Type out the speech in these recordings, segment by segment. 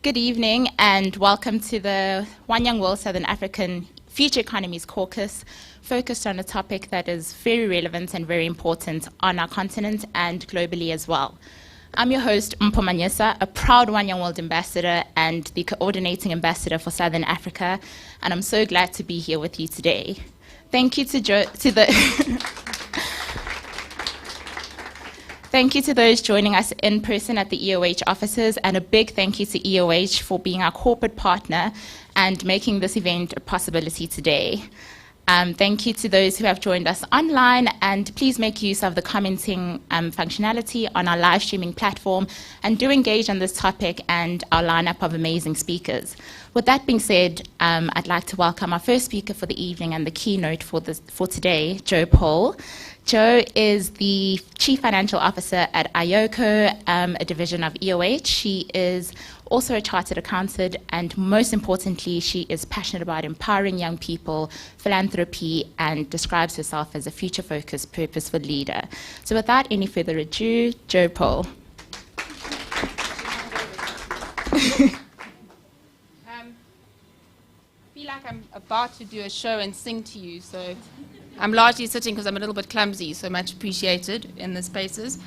Good evening and welcome to the One Young World Southern African Future Economies Caucus, focused on a topic that is very relevant and very important on our continent and globally as well. I'm your host, Mpho Manyesa, a proud One Young World ambassador and the coordinating ambassador for Southern Africa, and I'm so glad to be here with you today. Thank you Thank you to those joining us in person at the EOH offices, and a big thank you to EOH for being our corporate partner and making this event a possibility today. Thank you to those who have joined us online, and please make use of the commenting functionality on our live streaming platform, and do engage on this topic and our lineup of amazing speakers. With that being said, I'd like to welcome our first speaker for the evening and the keynote for today, Jo Paul. Jo is the Chief Financial Officer at IOCO, a division of EOH. She is also a chartered accountant, and most importantly, she is passionate about empowering young people, philanthropy, and describes herself as a future-focused, purposeful leader. So without any further ado, Jo Paul. I feel like I'm about to do a show and sing to you, so I'm largely sitting because I'm a little bit clumsy, so much appreciated in the spaces.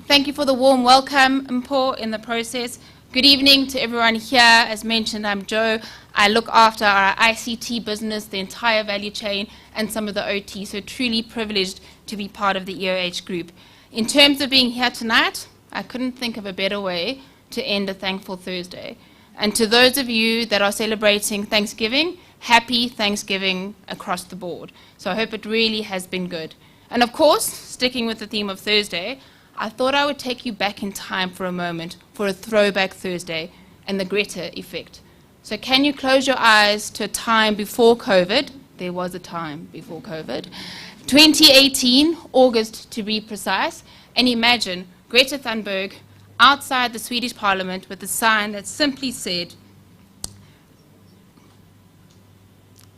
Thank you for the warm welcome, Mpho, in the process. Good evening to everyone here. As mentioned, I'm Jo. I look after our ICT business, the entire value chain, and some of the OT, so truly privileged to be part of the EOH group. In terms of being here tonight, I couldn't think of a better way to end a Thankful Thursday. And to those of you that are celebrating Thanksgiving, happy Thanksgiving across the board. So I hope it really has been good. And of course, sticking with the theme of Thursday, I thought I would take you back in time for a moment for a throwback Thursday and the Greta effect. So can you close your eyes to a time before COVID? There was a time before COVID. 2018, August to be precise, and imagine Greta Thunberg outside the Swedish Parliament with a sign that simply said,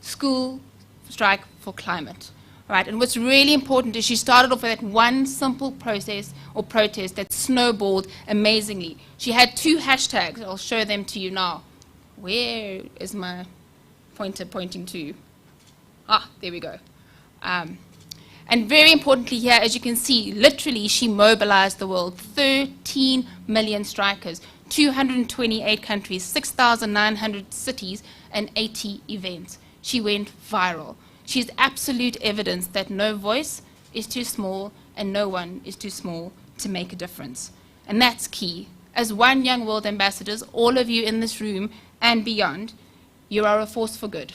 "School strike for climate." Right? And what's really important is she started off with that one simple process or protest that snowballed amazingly. She had two hashtags. I'll show them to you now. Where is my pointer pointing to? There we go. And very importantly here, as you can see, literally she mobilized the world. 13 million strikers, 228 countries, 6,900 cities, and 80 events. She went viral. She's absolute evidence that no voice is too small and no one is too small to make a difference. And that's key. As One Young World ambassadors, all of you in this room and beyond, you are a force for good.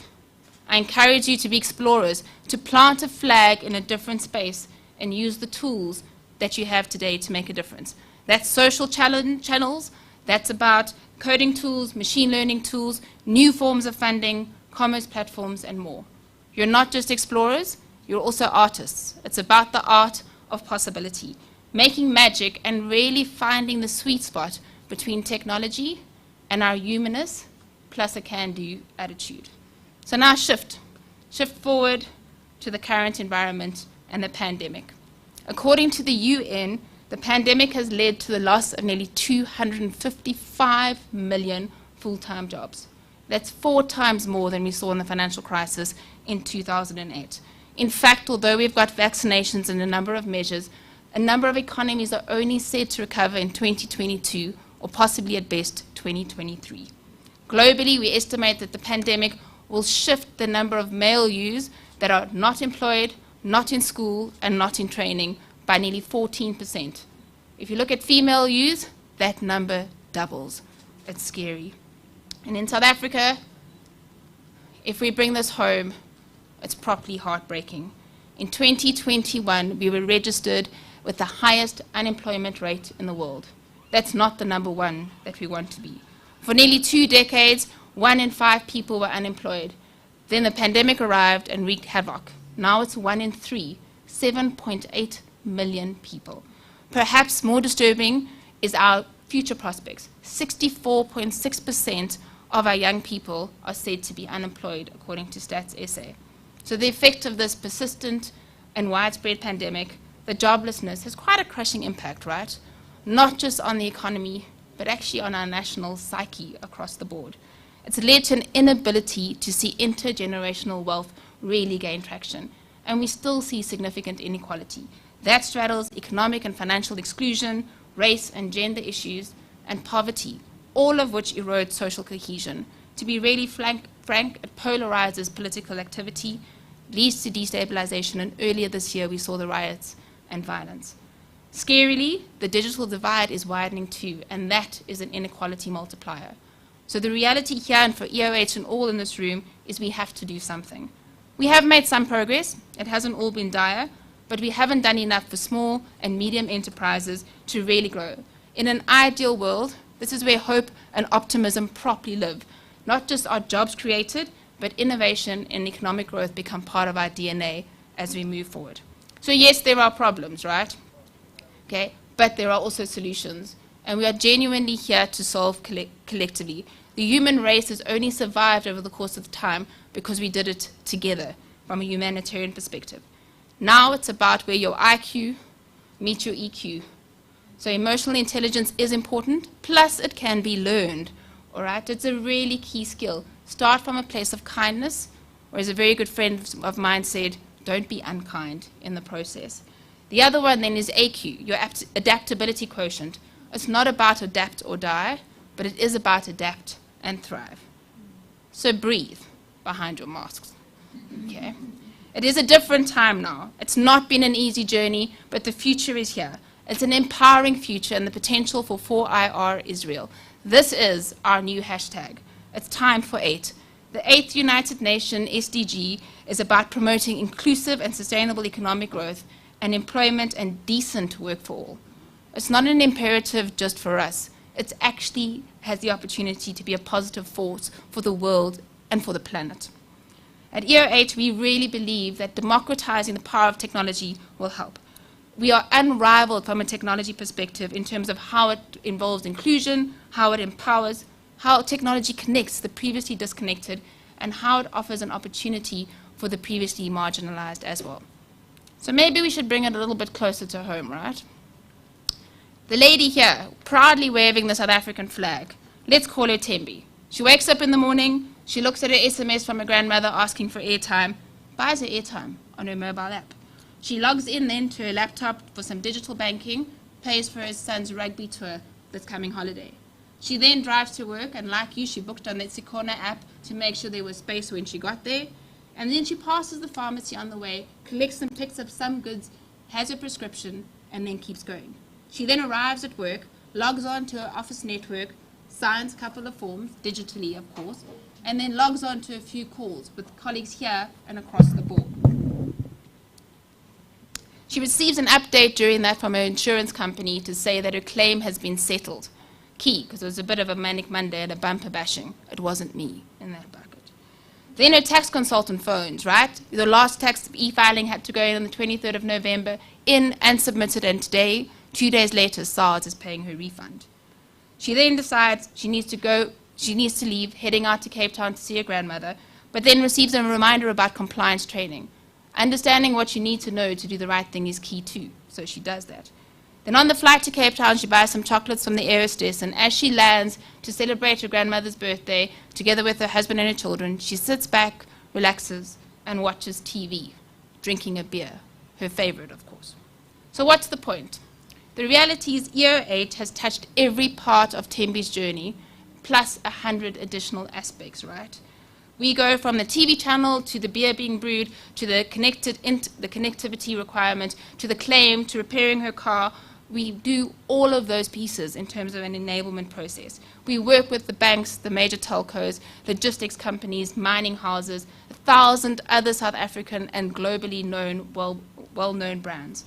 I encourage you to be explorers, to plant a flag in a different space and use the tools that you have today to make a difference. That's social channels, that's about coding tools, machine learning tools, new forms of funding, commerce platforms, and more. You're not just explorers, you're also artists. It's about the art of possibility, making magic and really finding the sweet spot between technology and our humanness plus a can-do attitude. So now shift forward to the current environment and the pandemic. According to the UN, the pandemic has led to the loss of nearly 255 million full-time jobs. That's 4 times more than we saw in the financial crisis in 2008. In fact, although we've got vaccinations and a number of measures, a number of economies are only said to recover in 2022 or possibly at best 2023. Globally, we estimate that the pandemic will shift the number of male youths that are not employed, not in school, and not in training by nearly 14%. If you look at female youths, that number doubles. It's scary. And in South Africa, if we bring this home, it's properly heartbreaking. In 2021, we were registered with the highest unemployment rate in the world. That's not the number one that we want to be. For nearly 2 decades, 1 in 5 people were unemployed. Then the pandemic arrived and wreaked havoc. Now it's 1 in 3, 7.8 million people. Perhaps more disturbing is our future prospects. 64.6% of our young people are said to be unemployed, according to Stats SA. So the effect of this persistent and widespread pandemic, the joblessness, has quite a crushing impact, right? Not just on the economy, but but actually on our national psyche across the board. It's led to an inability to see intergenerational wealth really gain traction, and we still see significant inequality. That straddles economic and financial exclusion, race and gender issues, and poverty, all of which erode social cohesion. To be really frank, it polarizes political activity, leads to destabilization, and earlier this year we saw the riots and violence. Scarily, the digital divide is widening too, and that is an inequality multiplier. So the reality here, and for EOH and all in this room, is we have to do something. We have made some progress. It hasn't all been dire, but we haven't done enough for small and medium enterprises to really grow. In an ideal world, this is where hope and optimism properly live. Not just are jobs created, but innovation and economic growth become part of our DNA as we move forward. So yes, there are problems, right? Okay, but there are also solutions, and we are genuinely here to solve collectively. The human race has only survived over the course of time because we did it together from a humanitarian perspective. Now it's about where your IQ meets your EQ. So emotional intelligence is important, plus it can be learned, all right? It's a really key skill. Start from a place of kindness, or as a very good friend of mine said, don't be unkind in the process. The other one then is AQ, your adaptability quotient. It's not about adapt or die, but it is about adapt and thrive. So breathe behind your masks, okay? It is a different time now. It's not been an easy journey, but the future is here. It's an empowering future, and the potential for 4IR is real. This is our new hashtag. It's time for 8. The 8th United Nations SDG is about promoting inclusive and sustainable economic growth and employment and decent work for all. It's not an imperative just for us. It actually has the opportunity to be a positive force for the world and for the planet. At EOH, we really believe that democratizing the power of technology will help. We are unrivaled from a technology perspective in terms of how it involves inclusion, how it empowers, how technology connects the previously disconnected, and how it offers an opportunity for the previously marginalized as well. So maybe we should bring it a little bit closer to home, right? The lady here, proudly waving the South African flag, let's call her Tembi. She wakes up in the morning, she looks at her SMS from her grandmother asking for airtime, buys her airtime on her mobile app. She logs in then to her laptop for some digital banking, pays for her son's rugby tour this coming holiday. She then drives to work, and like you, she booked on that Sikona app to make sure there was space when she got there. And then she passes the pharmacy on the way, collects and picks up some goods, has her prescription, and then keeps going. She then arrives at work, logs on to her office network, signs a couple of forms, digitally of course, and then logs on to a few calls with colleagues here and across the board. She receives an update during that from her insurance company to say that her claim has been settled. Key, because it was a bit of a manic Monday and a bumper bashing. It wasn't me in that bucket. Then her tax consultant phones, right? The last tax e-filing had to go in on the 23rd of November, in and submitted, and today, 2 days later, SARS is paying her refund. She then decides she needs to leave, heading out to Cape Town to see her grandmother, but then receives a reminder about compliance training. Understanding what you need to know to do the right thing is key too, so she does that. Then on the flight to Cape Town, she buys some chocolates from the air hostess, and as she lands to celebrate her grandmother's birthday, together with her husband and her children, she sits back, relaxes, and watches TV, drinking a beer, her favorite, of course. So what's the point? The reality is EOH has touched every part of Tembi's journey, plus 100 additional aspects, right? We go from the TV channel to the beer being brewed, to the connectivity requirement, to the claim, to repairing her car. We do all of those pieces in terms of an enablement process. We work with the banks, the major telcos, logistics companies, mining houses, 1,000 other South African and globally known, well-known brands.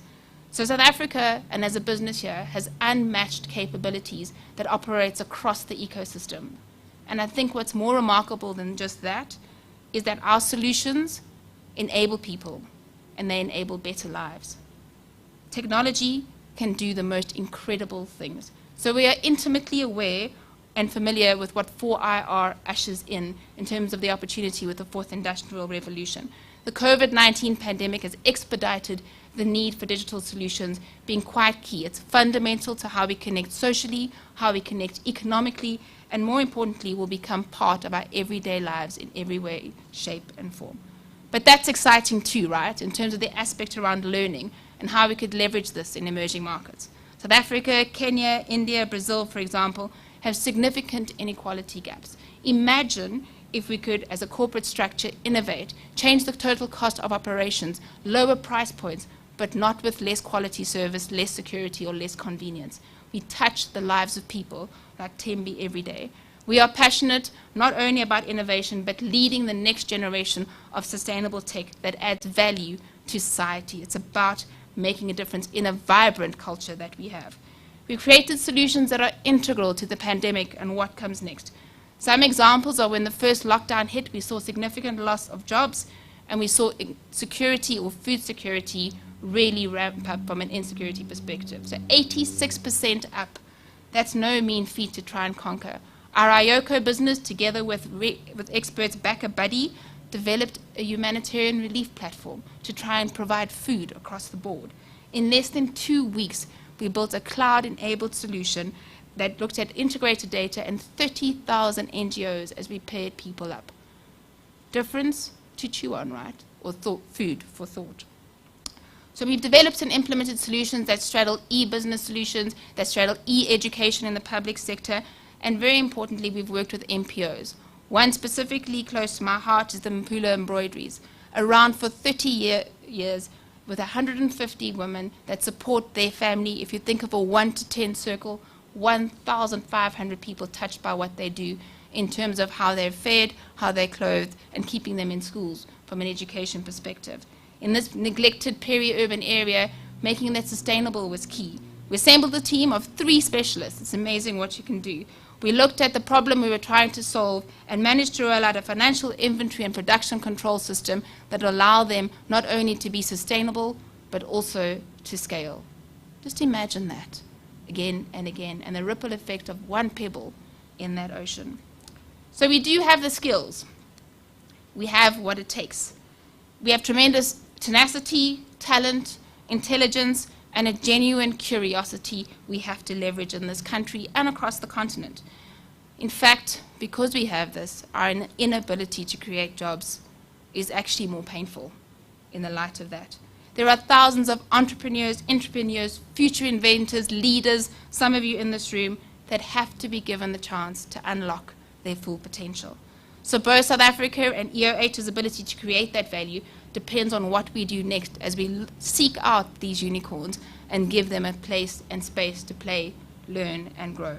So South Africa, and as a business here, has unmatched capabilities that operates across the ecosystem. And I think what's more remarkable than just that is that our solutions enable people, and they enable better lives. Technology can do the most incredible things. So we are intimately aware and familiar with what 4IR ushers in terms of the opportunity with the fourth industrial revolution. The COVID-19 pandemic has expedited the need for digital solutions being quite key. It's fundamental to how we connect socially, how we connect economically, and more importantly, will become part of our everyday lives in every way, shape, and form. But that's exciting too, right, in terms of the aspect around learning and how we could leverage this in emerging markets. South Africa, Kenya, India, Brazil, for example, have significant inequality gaps. Imagine if we could, as a corporate structure, innovate, change the total cost of operations, lower price points, but not with less quality service, less security, or less convenience. We touch the lives of people like Tembi every day. We are passionate not only about innovation, but leading the next generation of sustainable tech that adds value to society. It's about making a difference in a vibrant culture that we have. We created solutions that are integral to the pandemic and what comes next. Some examples are when the first lockdown hit, we saw significant loss of jobs, and we saw security or food security really ramp up from an insecurity perspective. So 86% up. That's no mean feat to try and conquer. Our IOCO business, together with experts Backer Buddy, developed a humanitarian relief platform to try and provide food across the board. In less than 2 weeks, we built a cloud-enabled solution that looked at integrated data and 30,000 NGOs as we paired people up. Difference to chew on, right? Or food for thought. So we've developed and implemented solutions that straddle e-business solutions, that straddle e-education in the public sector, and very importantly, we've worked with NPOs. One specifically close to my heart is the Mpula Embroideries, around for 30 years with 150 women that support their family. If you think of a 1 to 10 circle, 1,500 people touched by what they do in terms of how they're fed, how they're clothed, and keeping them in schools from an education perspective. In this neglected peri-urban area, making that sustainable was key. We assembled a team of 3 specialists. It's amazing what you can do. We looked at the problem we were trying to solve and managed to roll out a financial inventory and production control system that will allow them not only to be sustainable, but also to scale. Just imagine that again and again, and the ripple effect of one pebble in that ocean. So we do have the skills. We have what it takes. We have tremendous tenacity, talent, intelligence, and a genuine curiosity we have to leverage in this country and across the continent. In fact, because we have this, our inability to create jobs is actually more painful in the light of that. There are thousands of entrepreneurs, future inventors, leaders, some of you in this room, that have to be given the chance to unlock their full potential. So both South Africa and EOH's ability to create that value depends on what we do next as we seek out these unicorns and give them a place and space to play, learn, and grow.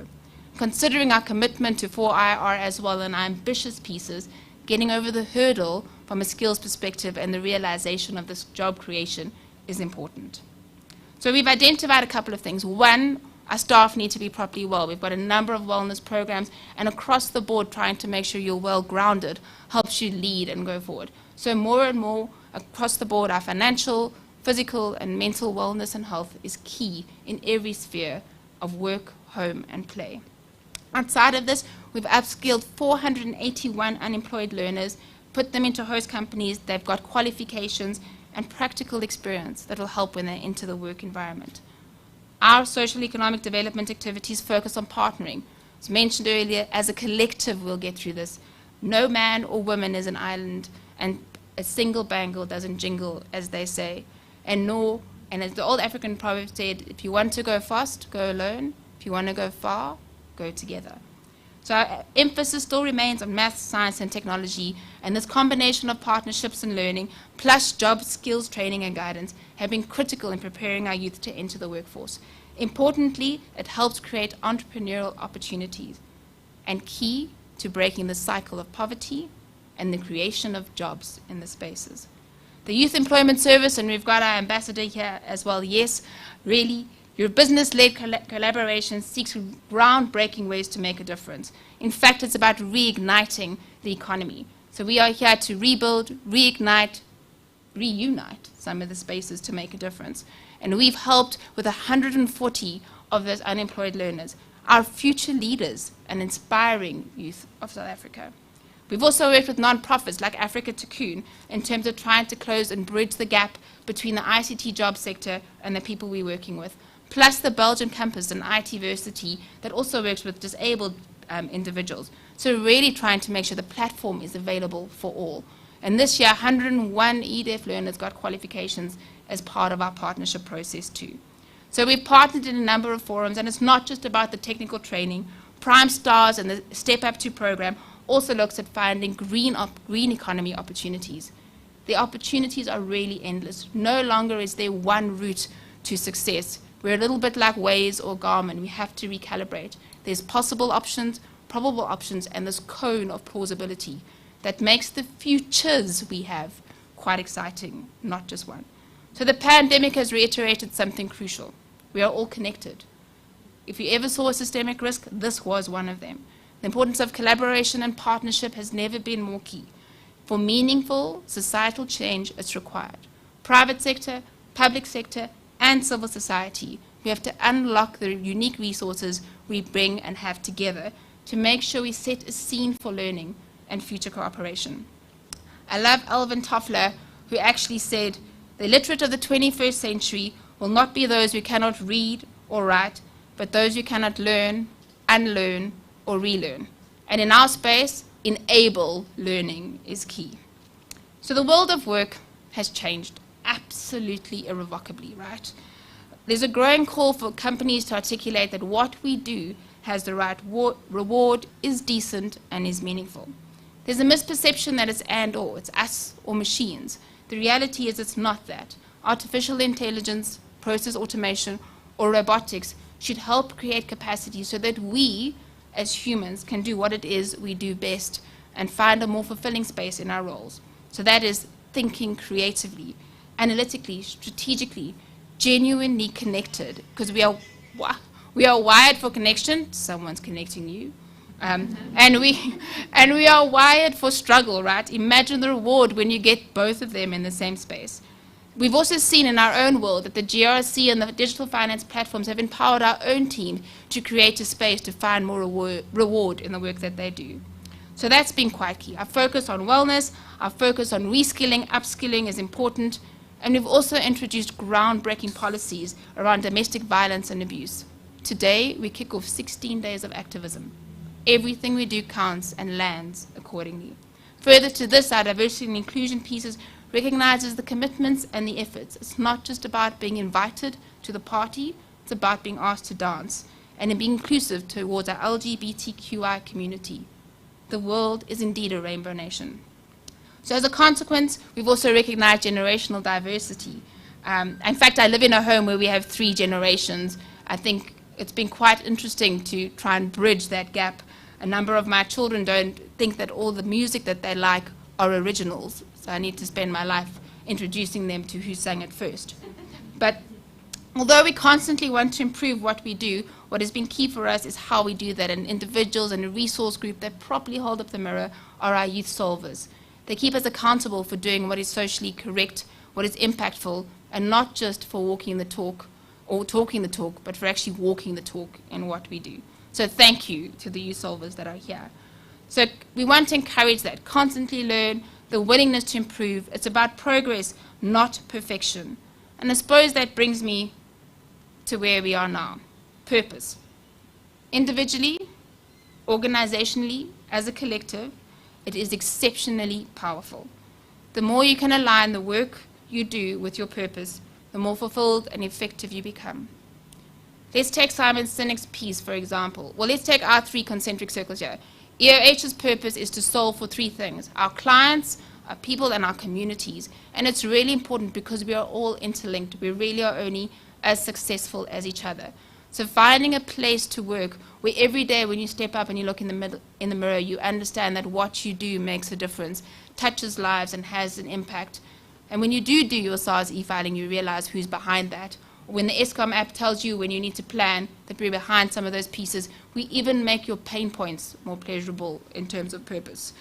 Considering our commitment to 4IR as well and our ambitious pieces, getting over the hurdle from a skills perspective and the realization of this job creation is important. So we've identified a couple of things. One, our staff need to be properly well. We've got a number of wellness programs, and across the board trying to make sure you're well-grounded helps you lead and go forward. So more and more across the board, our financial, physical, and mental wellness and health is key in every sphere of work, home, and play. Outside of this, we've upskilled 481 unemployed learners, put them into host companies. They've got qualifications and practical experience that will help when they enter the work environment. Our social economic development activities focus on partnering. As mentioned earlier, as a collective we'll get through this. No man or woman is an island, and a single bangle doesn't jingle, as they say. And as the old African proverb said, if you want to go fast, go alone. If you want to go far, go together. So our emphasis still remains on math, science, and technology, and this combination of partnerships and learning, plus job skills training and guidance, have been critical in preparing our youth to enter the workforce. Importantly, it helps create entrepreneurial opportunities and key to breaking the cycle of poverty and the creation of jobs in the spaces. The Youth Employment Service, and we've got our ambassador here as well, yes, really, your business-led collaboration seeks groundbreaking ways to make a difference. In fact, it's about reigniting the economy. So we are here to rebuild, reignite, reunite some of the spaces to make a difference. And we've helped with 140 of those unemployed learners, our future leaders and inspiring youth of South Africa. We've also worked with non-profits like Africa Cocoon in terms of trying to close and bridge the gap between the ICT job sector and the people we're working with, plus the Belgian campus and ITversity that also works with disabled individuals. So really trying to make sure the platform is available for all. And this year, 101 EDF learners got qualifications as part of our partnership process too. So we've partnered in a number of forums, and it's not just about the technical training. Prime Stars and the Step Up 2 program also looks at finding green economy opportunities. The opportunities are really endless. No longer is there one route to success. We're a little bit like Waze or Garmin. We have to recalibrate. There's possible options, probable options, and this cone of plausibility that makes the futures we have quite exciting, not just one. So the pandemic has reiterated something crucial. We are all connected. If you ever saw a systemic risk, this was one of them. The importance of collaboration and partnership has never been more key. For meaningful societal change, it's required. Private sector, public sector, and civil society, we have to unlock the unique resources we bring and have together to make sure we set a scene for learning and future cooperation. I love Alvin Toffler, who actually said, "The illiterate of the 21st century will not be those who cannot read or write, but those who cannot learn, unlearn, or relearn." And in our space, enable learning is key. So the world of work has changed absolutely irrevocably, right? There's a growing call for companies to articulate that what we do has the right reward, is decent, and is meaningful. There's a misperception that it's and or, it's us or machines. The reality is it's not that. Artificial intelligence, process automation, or robotics should help create capacity so that we, as humans, can do what it is we do best and find a more fulfilling space in our roles. So that is thinking creatively, analytically, strategically, genuinely connected, because we are wired for connection. Someone's connecting you. And we are wired for struggle, right? Imagine the reward when you get both of them in the same space. We've also seen in our own world that the GRC and the digital finance platforms have empowered our own team to create a space to find more reward in the work that they do. So that's been quite key. Our focus on wellness, our focus on reskilling, upskilling is important, and we've also introduced groundbreaking policies around domestic violence and abuse. Today, we kick off 16 days of activism. Everything we do counts and lands accordingly. Further to this, our diversity and inclusion pieces recognizes the commitments and the efforts. It's not just about being invited to the party, it's about being asked to dance and being inclusive towards our LGBTQI community. The world is indeed a rainbow nation. So as a consequence, we've also recognized generational diversity. In fact, I live in a home where we have 3 generations. I think it's been quite interesting to try and bridge that gap. A number of my children don't think that all the music that they like are originals, so I need to spend my life introducing them to who sang it first. But although we constantly want to improve what we do, what has been key for us is how we do that, and individuals and a resource group that properly hold up the mirror are our youth solvers. They keep us accountable for doing what is socially correct, what is impactful, and not just for walking the talk or talking the talk, but for actually walking the talk in what we do. So thank you to the youth solvers that are here. So we want to encourage that, constantly learn, the willingness to improve. It's about progress, not perfection. And I suppose that brings me to where we are now, purpose. Individually, organizationally, as a collective, it is exceptionally powerful. The more you can align the work you do with your purpose, the more fulfilled and effective you become. Let's take Simon Sinek's piece, for example. Well, let's take our 3 concentric circles here. EOH's purpose is to solve for 3 things: our clients, our people, and our communities. And it's really important because we are all interlinked. We really are only as successful as each other. So finding a place to work where every day when you step up and you look in the mirror, you understand that what you do makes a difference, touches lives, and has an impact. And when you do your SARS e-filing, you realize who's behind that. When the ESCOM app tells you when you need to plan that we're behind some of those pieces, we even make your pain points more pleasurable in terms of purpose.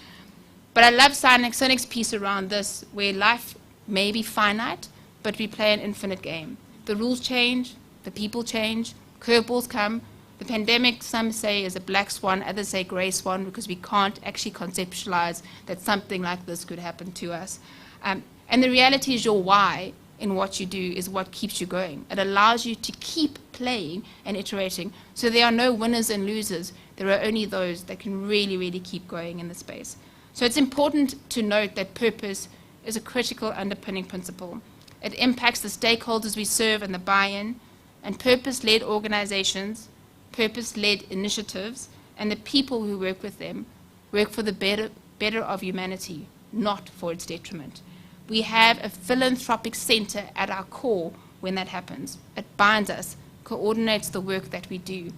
But I love Sinek's piece around this, where life may be finite, but we play an infinite game. The rules change, the people change, curveballs come, The pandemic, some say, is a black swan, others say grey swan, because we can't actually conceptualize that something like this could happen to us. And the reality is your why in what you do is what keeps you going. It allows you to keep playing and iterating. So there are no winners and losers. There are only those that can really, really keep going in the space. So it's important to note that purpose is a critical underpinning principle. It impacts the stakeholders we serve and the buy-in, and purpose-led organizations, purpose-led initiatives, and the people who work with them work for the better of humanity, not for its detriment. We have a philanthropic center at our core when that happens. It binds us, coordinates the work that we do,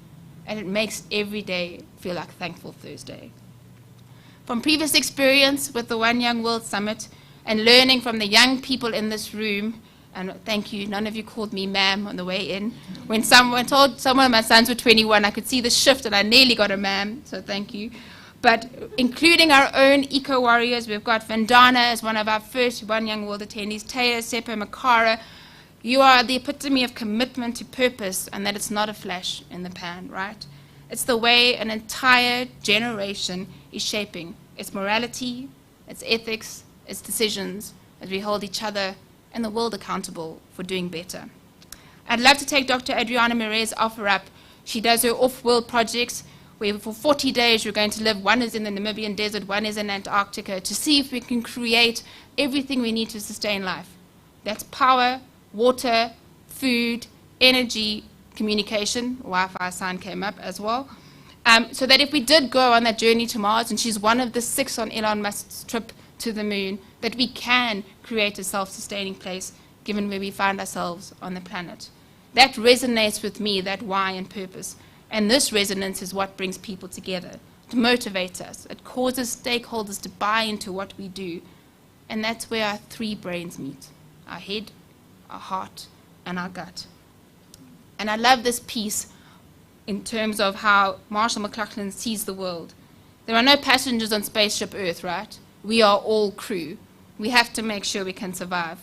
and it makes every day feel like Thankful Thursday. From previous experience with the One Young World Summit and learning from the young people in this room, and thank you, none of you called me ma'am on the way in. When someone told someone my sons were 21, I could see the shift and I nearly got a ma'am, so thank you. But including our own eco-warriors, we've got Vandana as one of our first One Young World attendees, Taya, Seppo, Makara. You are the epitome of commitment to purpose and that it's not a flash in the pan, right? It's the way an entire generation is shaping its morality, its ethics, its decisions, as we hold each other and the world accountable for doing better. I'd love to take Dr. Adriana Mire's offer up. She does her off-world projects where for 40 days you're going to live. One is in the Namibian desert, one is in Antarctica, to see if we can create everything we need to sustain life. That's power, water, food, energy, communication. Wi-Fi sign came up as well. So that if we did go on that journey to Mars, and she's one of the 6 on Elon Musk's trip to the moon, that we can create a self-sustaining place given where we find ourselves on the planet. That resonates with me, that why and purpose. And this resonance is what brings people together. It motivates us. It causes stakeholders to buy into what we do. And that's where our 3 brains meet: our head, our heart, and our gut. And I love this piece in terms of how Marshall McLuhan sees the world. There are no passengers on Spaceship Earth, right? We are all crew. We have to make sure we can survive.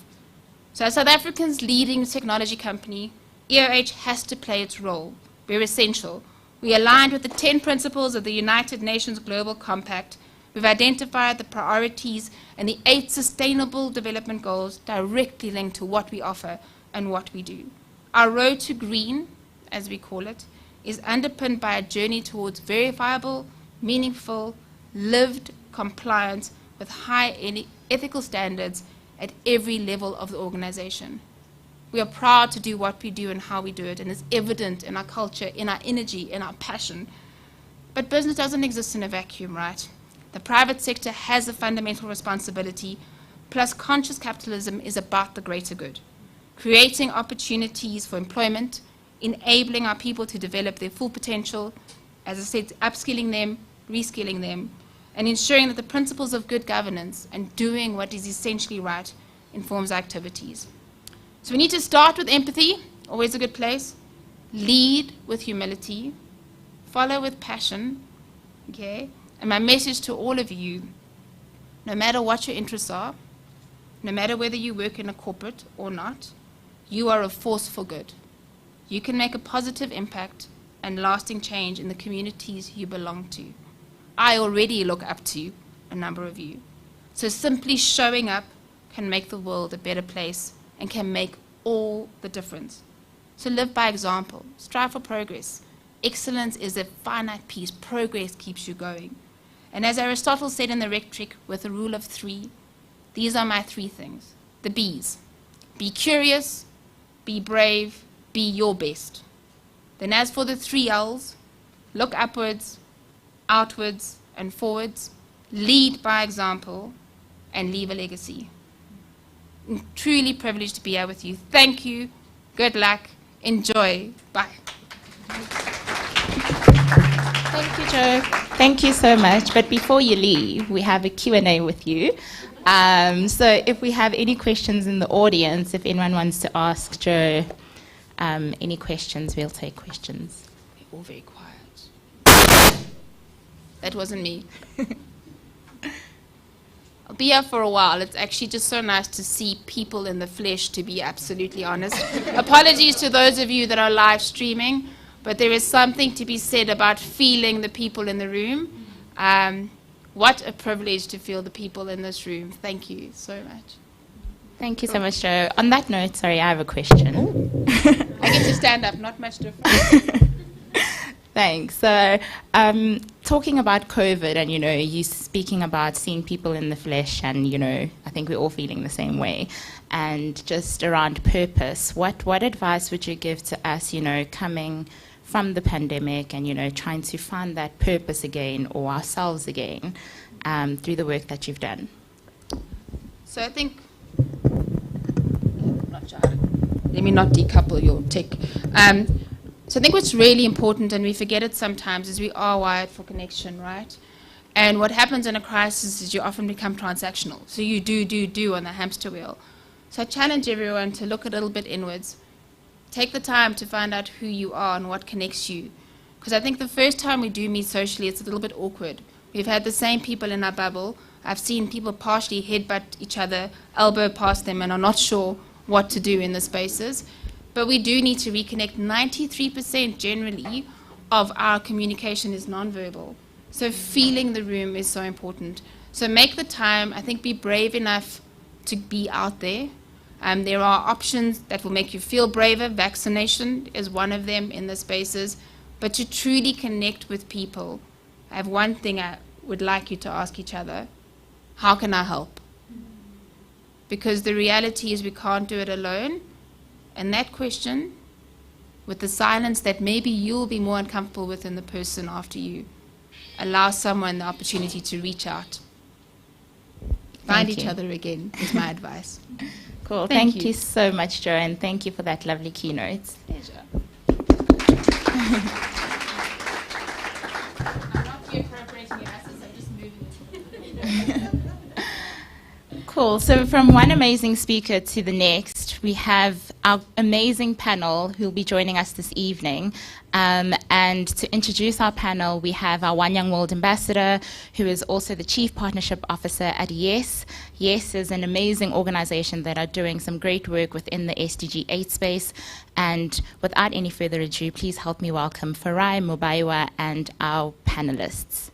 So as South Africa's leading technology company, EOH has to play its role. We're essential. We aligned with the 10 principles of the United Nations Global Compact. We've identified the priorities and the 8 sustainable development goals directly linked to what we offer and what we do. Our road to green, as we call it, is underpinned by a journey towards verifiable, meaningful, lived compliance with high ethical standards at every level of the organization. We are proud to do what we do and how we do it, and it's evident in our culture, in our energy, in our passion. But business doesn't exist in a vacuum, right? The private sector has a fundamental responsibility, plus conscious capitalism is about the greater good, creating opportunities for employment, enabling our people to develop their full potential, as I said, upskilling them, reskilling them, and ensuring that the principles of good governance and doing what is essentially right informs our activities. So we need to start with empathy, always a good place, lead with humility, follow with passion, okay? And my message to all of you, no matter what your interests are, no matter whether you work in a corporate or not, you are a force for good. You can make a positive impact and lasting change in the communities you belong to. I already look up to a number of you. So simply showing up can make the world a better place and can make all the difference. So live by example. Strive for progress. Excellence is a finite piece. Progress keeps you going. And as Aristotle said in the Rhetoric with the rule of 3, these are my 3 things. The B's. Be curious, be brave, be your best. Then as for the 3 L's, look upwards, outwards, and forwards, lead by example, and leave a legacy. I'm truly privileged to be here with you. Thank you. Good luck. Enjoy. Bye. Thank you, Jo. Thank you so much. But before you leave, we have a Q&A with you. So if we have any questions in the audience, if anyone wants to ask Jo any questions, we'll take questions. We're all very quiet. That wasn't me. I'll be here for a while. It's actually just so nice to see people in the flesh, to be absolutely honest. Apologies to those of you that are live streaming, but there is something to be said about feeling the people in the room. What a privilege to feel the people in this room. Thank you so much. Thank you so much, Jo. On that note, sorry, I have a question. I get to stand up, not much different. Thanks. So, talking about COVID and, you speaking about seeing people in the flesh and, I think we're all feeling the same way. And just around purpose, what advice would you give to us, coming from the pandemic and, trying to find that purpose again or ourselves again through the work that you've done? So I think, let me not decouple your tech. So I think what's really important, and we forget it sometimes, is we are wired for connection, right? And what happens in a crisis is you often become transactional. So you do on the hamster wheel. So I challenge everyone to look a little bit inwards. Take the time to find out who you are and what connects you. Because I think the first time we do meet socially, it's a little bit awkward. We've had the same people in our bubble. I've seen people partially headbutt each other, elbow past them, and are not sure what to do in the spaces. But we do need to reconnect. 93% generally of our communication is nonverbal. So feeling the room is so important. So make the time, I think be brave enough to be out there. There are options that will make you feel braver. Vaccination is one of them in the spaces. But to truly connect with people, I have one thing I would like you to ask each other. How can I help? Because the reality is we can't do it alone. And that question, with the silence that maybe you'll be more uncomfortable with than the person after you, allow someone the opportunity to reach out. Find each other again, is my advice. Cool. Thank you so much, Jo, and thank you for that lovely keynote. Pleasure. I'm not reappropriating your assets, I'm just moving it. Cool. So from one amazing speaker to the next, we have our amazing panel who will be joining us this evening. And to introduce our panel, we have our One Young World Ambassador, who is also the Chief Partnership Officer at YES. YES is an amazing organization that are doing some great work within the SDG 8 space. And without any further ado, please help me welcome Farai Mubaiwa and our panelists.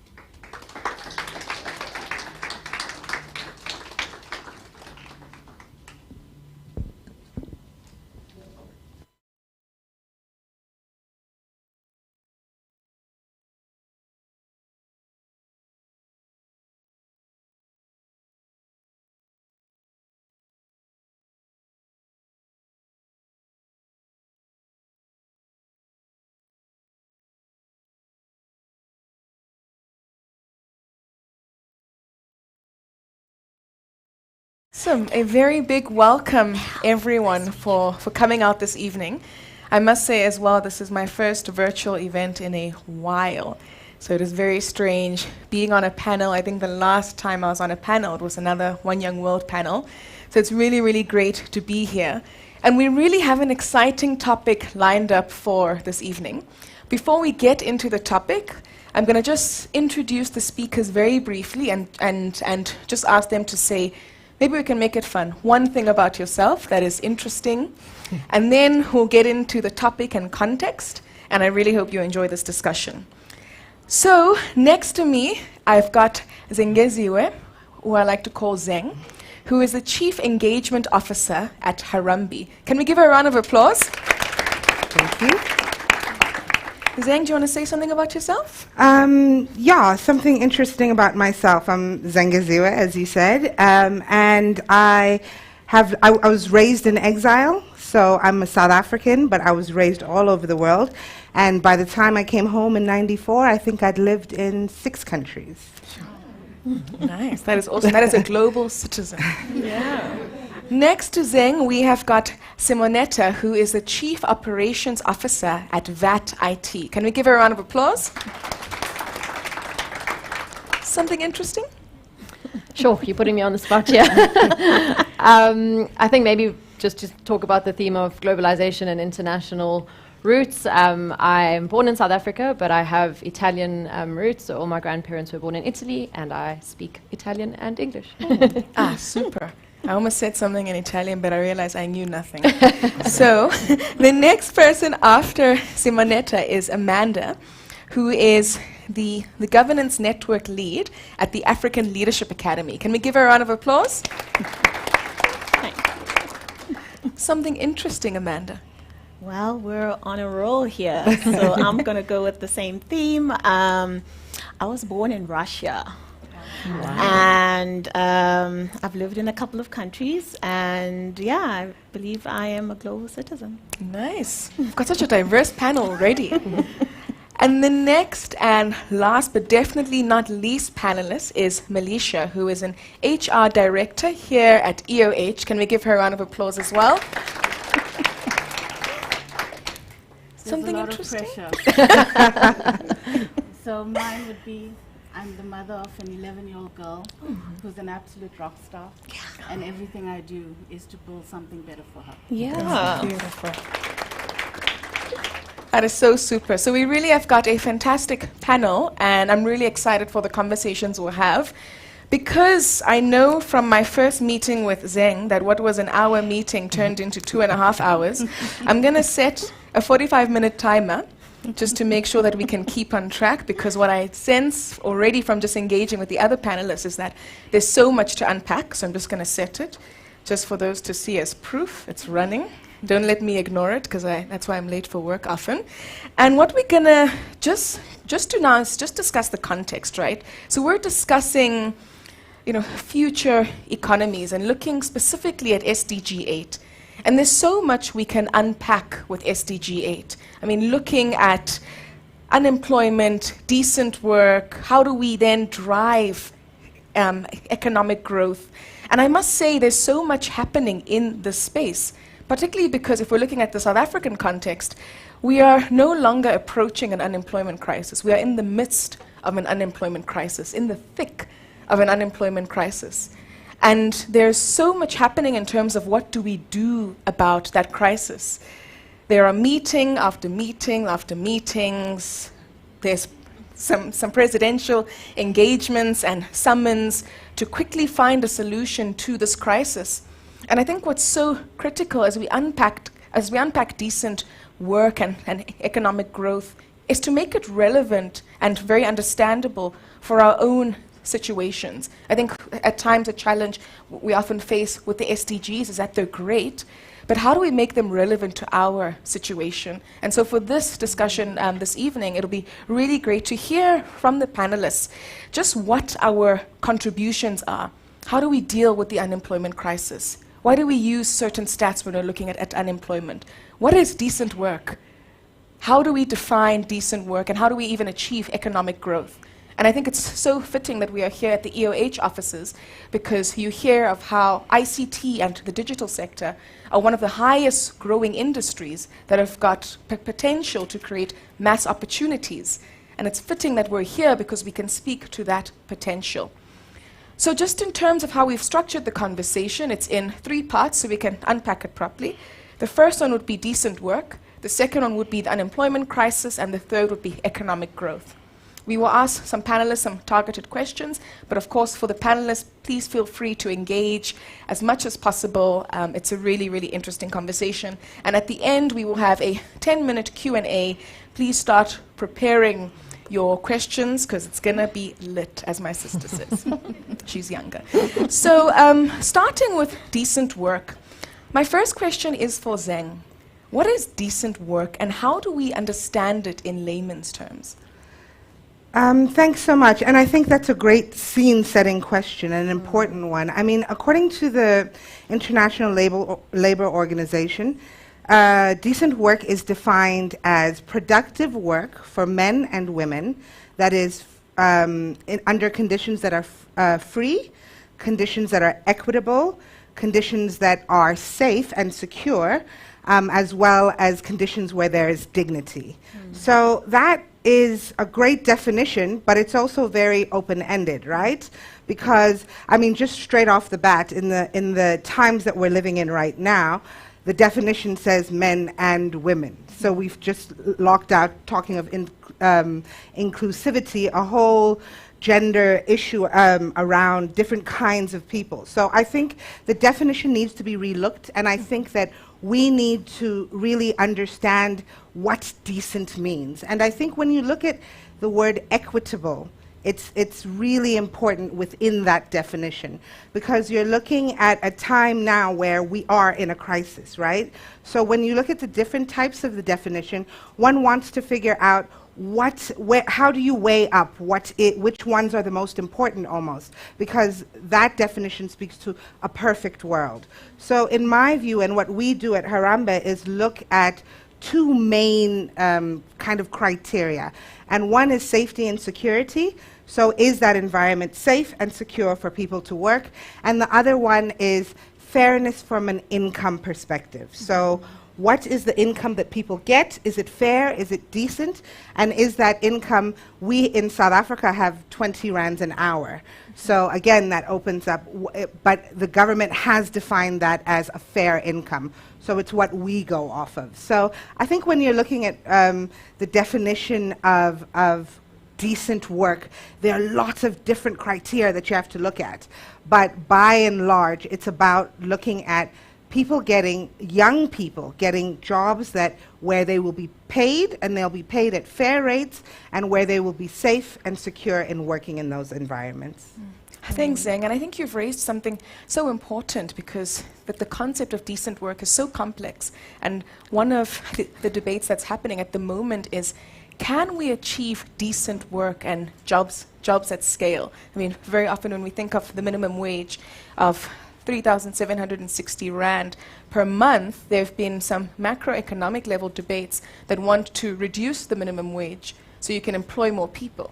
Awesome. A very big welcome, everyone, for coming out this evening. I must say as well, this is my first virtual event in a while. So it is very strange being on a panel. I think the last time I was on a panel, it was another One Young World panel. So it's really, really great to be here. And we really have an exciting topic lined up for this evening. Before we get into the topic, I'm going to just introduce the speakers very briefly and just ask them to say, maybe we can make it fun. One thing about yourself that is interesting. And then we'll get into the topic and context. And I really hope you enjoy this discussion. So next to me, I've got Zengeziwe, who I like to call Zeng, who is the Chief Engagement Officer at Harambee. Can we give her a round of applause? Thank you. Zeng, do you want to say something about yourself? Yeah, something interesting about myself. I'm Zengeziwe, as you said, and I was raised in exile, so I'm a South African, but I was raised all over the world. And by the time I came home in '94, I think I'd lived in 6 countries. Nice, that is awesome. That is a global citizen. Yeah. Next to Zeng, we have got Simonetta, who is the Chief Operations Officer at VAT IT. Can we give her a round of applause? Something interesting? Sure, you're putting me on the spot here. I think maybe just to talk about the theme of globalization and international roots. I'm born in South Africa, but I have Italian roots. So all my grandparents were born in Italy, and I speak Italian and English. Ah, super. I almost said something in Italian, but I realized I knew nothing. So the next person after Simonetta is Amanda, who is the governance network lead at the African Leadership Academy. Can we give her a round of applause? Something interesting, Amanda. Well, we're on a roll here, so I'm going to go with the same theme. I was born in Russia. Wow. And I've lived in a couple of countries, and yeah, I believe I am a global citizen. Nice. We've got such a diverse panel already. And the next and last but definitely not least panelist is Melisha, who is an HR director here at EOH. Can we give her a round of applause as well? Something interesting? So mine would be, I'm the mother of an 11-year-old girl who's an absolute rock star, and everything I do is to build something better for her. Yeah. Beautiful. That is so super. So we really have got a fantastic panel, and I'm really excited for the conversations we'll have. Because I know from my first meeting with Zeng that what was an hour meeting turned into 2.5 hours, I'm going to set a 45-minute timer just to make sure that we can keep on track, because what I sense already from just engaging with the other panelists is that there's so much to unpack, so I'm just going to set it just for those to see as proof. It's running. Don't let me ignore it, because that's why I'm late for work often. And what we're going to just do now is just discuss the context, right? So we're discussing, future economies and looking specifically at SDG 8. And there's so much we can unpack with SDG 8. I mean, looking at unemployment, decent work, how do we then drive economic growth? And I must say there's so much happening in this space, particularly because if we're looking at the South African context, we are no longer approaching an unemployment crisis. We are in the midst of an unemployment crisis, in the thick of an unemployment crisis. And there's so much happening in terms of what do we do about that crisis. There are meeting after meeting after meetings. There's some presidential engagements and summons to quickly find a solution to this crisis. And I think what's so critical as we unpack decent work and economic growth is to make it relevant and very understandable for our own situations. I think at times a challenge we often face with the SDGs is that they're great, but how do we make them relevant to our situation? And so for this discussion this evening, it'll be really great to hear from the panelists just what our contributions are. How do we deal with the unemployment crisis? Why do we use certain stats when we're looking at unemployment? What is decent work? How do we define decent work, and how do we even achieve economic growth? And I think it's so fitting that we are here at the EOH offices, because you hear of how ICT and the digital sector are one of the highest growing industries that have got potential to create mass opportunities. And it's fitting that we're here because we can speak to that potential. So just in terms of how we've structured the conversation, it's in 3 parts so we can unpack it properly. The first one would be decent work, the second one would be the unemployment crisis, and the third would be economic growth. We will ask some panelists some targeted questions, but of course for the panelists, please feel free to engage as much as possible. It's a really, really interesting conversation. And at the end, we will have a 10-minute Q&A. Please start preparing your questions, because it's going to be lit, as my sister says. She's younger. So starting with decent work, my first question is for Zeng. What is decent work, and how do we understand it in layman's terms? Thanks so much. And I think that's a great scene-setting question, an important one. I mean, according to the International Labor Organization, decent work is defined as productive work for men and women that is under conditions that are free, conditions that are equitable, conditions that are safe and secure, as well as conditions where there is dignity. So that is a great definition, but it's also very open-ended, right? Because, I mean, just straight off the bat, in the times that we're living in right now, the definition says men and women. So we've just locked out, talking of inclusivity, a whole gender issue around different kinds of people. So I think the definition needs to be relooked, and I think that we need to really understand what decent means. And I think when you look at the word equitable, it's really important within that definition, because you're looking at a time now where we are in a crisis, right? So when you look at the different types of the definition, one wants to figure out how do you weigh up which ones are the most important almost, because that definition speaks to a perfect world. So in my view, and what we do at Harambee is look at two main kind of criteria. And one is safety and security. So is that environment safe and secure for people to work? And the other one is fairness from an income perspective. So what is the income that people get? Is it fair? Is it decent? And is that income, we in South Africa have 20 rands an hour. So again, that opens up, but the government has defined that as a fair income. So it's what we go off of. So I think when you're looking at the definition of decent work, there are lots of different criteria that you have to look at. But by and large, it's about looking at young people getting jobs where they will be paid, and they'll be paid at fair rates, and where they will be safe and secure in working in those environments. Thanks, Zeng. And I think you've raised something so important, because the concept of decent work is so complex. And one of the debates that's happening at the moment is, can we achieve decent work and jobs at scale? I mean, very often when we think of the minimum wage of 3,760 Rand per month, there have been some macroeconomic level debates that want to reduce the minimum wage so you can employ more people.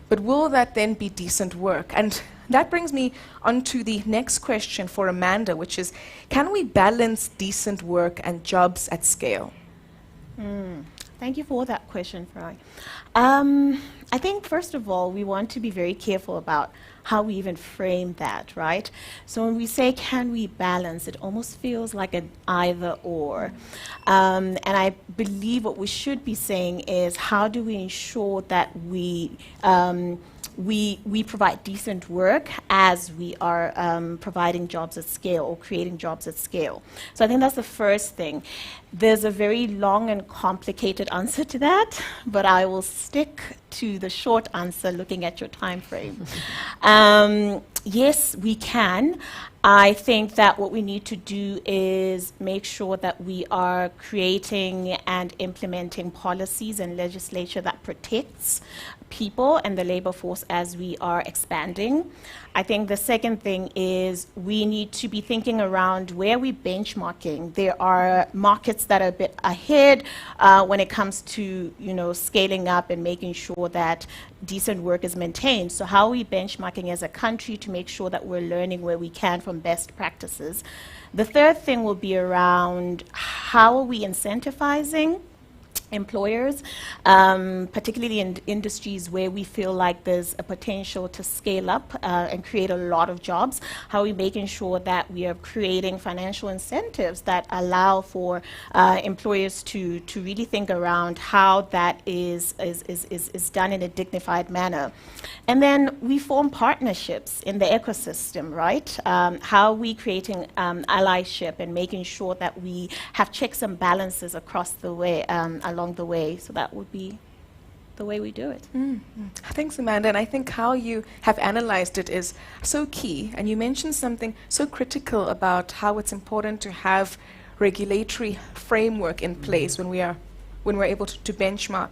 But will that then be decent work? And that brings me on to the next question for Amanda, which is, can we balance decent work and jobs at scale? Thank you for that question, Fry. I think, first of all, we want to be very careful about how we even frame that, right? So when we say, can we balance, it almost feels like an either or. And I believe what we should be saying is, how do we ensure that we provide decent work as we are providing jobs at scale or creating jobs at scale. So I think that's the first thing. There's a very long and complicated answer to that, but I will stick to the short answer looking at your time frame. Yes, we can. I think that what we need to do is make sure that we are creating and implementing policies and legislation that protects people and the labor force as we are expanding. I think the second thing is we need to be thinking around where we're benchmarking. There are markets that are a bit ahead when it comes to, scaling up and making sure that decent work is maintained. So how are we benchmarking as a country to make sure that we're learning where we can from best practices? The third thing will be around how are we incentivizing employers, particularly in industries where we feel like there's a potential to scale up and create a lot of jobs. How are we making sure that we are creating financial incentives that allow for employers to really think around how that is done in a dignified manner? And then we form partnerships in the ecosystem, right? How are we creating allyship and making sure that we have checks and balances across the way, along the way? So that would be the way we do it. Thanks, Amanda. And I think how you have analyzed it is so key. And you mentioned something so critical about how it's important to have regulatory framework in place when we're able to benchmark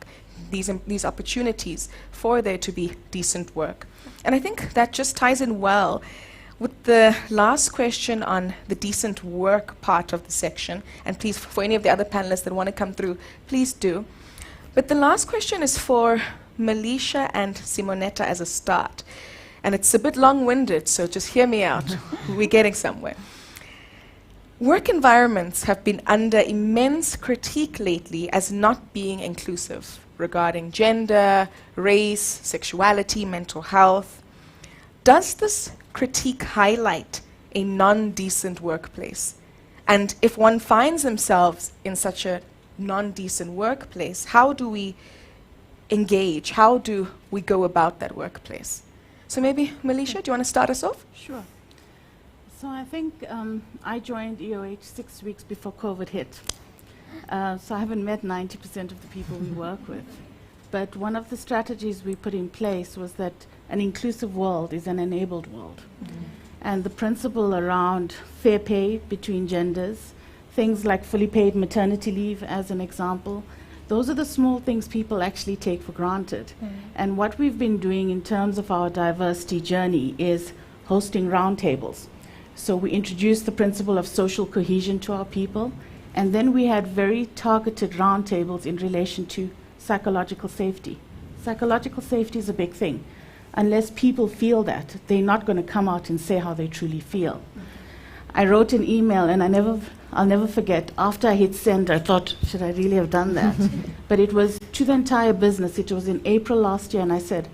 these opportunities for there to be decent work. And I think that just ties in well with the last question on the decent work part of the section. And please, for any of the other panelists that want to come through, please do. But the last question is for Melisha and Simonetta as a start. And it's a bit long-winded, so just hear me out. We're getting somewhere. Work environments have been under immense critique lately as not being inclusive regarding gender, race, sexuality, mental health. Does this critique highlight a non-decent workplace? And if one finds themselves in such a non-decent workplace, how do we engage? How do we go about that workplace. So maybe, Melisha, do you want to start us off? Sure. So I think I joined EOH 6 weeks before COVID hit. So I haven't met 90% of the people we work with. But one of the strategies we put in place was that an inclusive world is an enabled world. And the principle around fair pay between genders, things like fully paid maternity leave as an example, those are the small things people actually take for granted. And what we've been doing in terms of our diversity journey is hosting roundtables. So we introduced the principle of social cohesion to our people, and then we had very targeted roundtables in relation to psychological safety. Psychological safety is a big thing. Unless people feel that, they're not going to come out and say how they truly feel. I wrote an email, and I'll never forget, after I hit send, I thought, should I really have done that? But it was to the entire business. It was in April last year, and I said,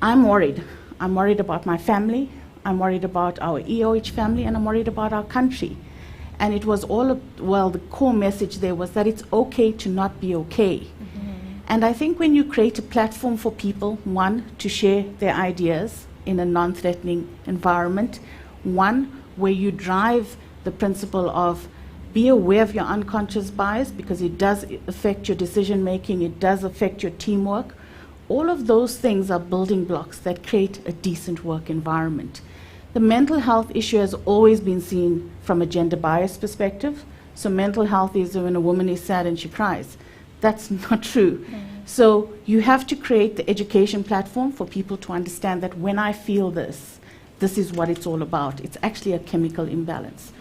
I'm worried. I'm worried about my family, I'm worried about our EOH family, and I'm worried about our country. And it was the core message there was that it's okay to not be okay. And I think when you create a platform for people, one, to share their ideas in a non-threatening environment, one, where you drive the principle of be aware of your unconscious bias because it does affect your decision making, it does affect your teamwork. All of those things are building blocks that create a decent work environment. The mental health issue has always been seen from a gender bias perspective. So mental health is when a woman is sad and she cries. That's not true. So you have to create the education platform for people to understand that when I feel this, this is what it's all about. It's actually a chemical imbalance.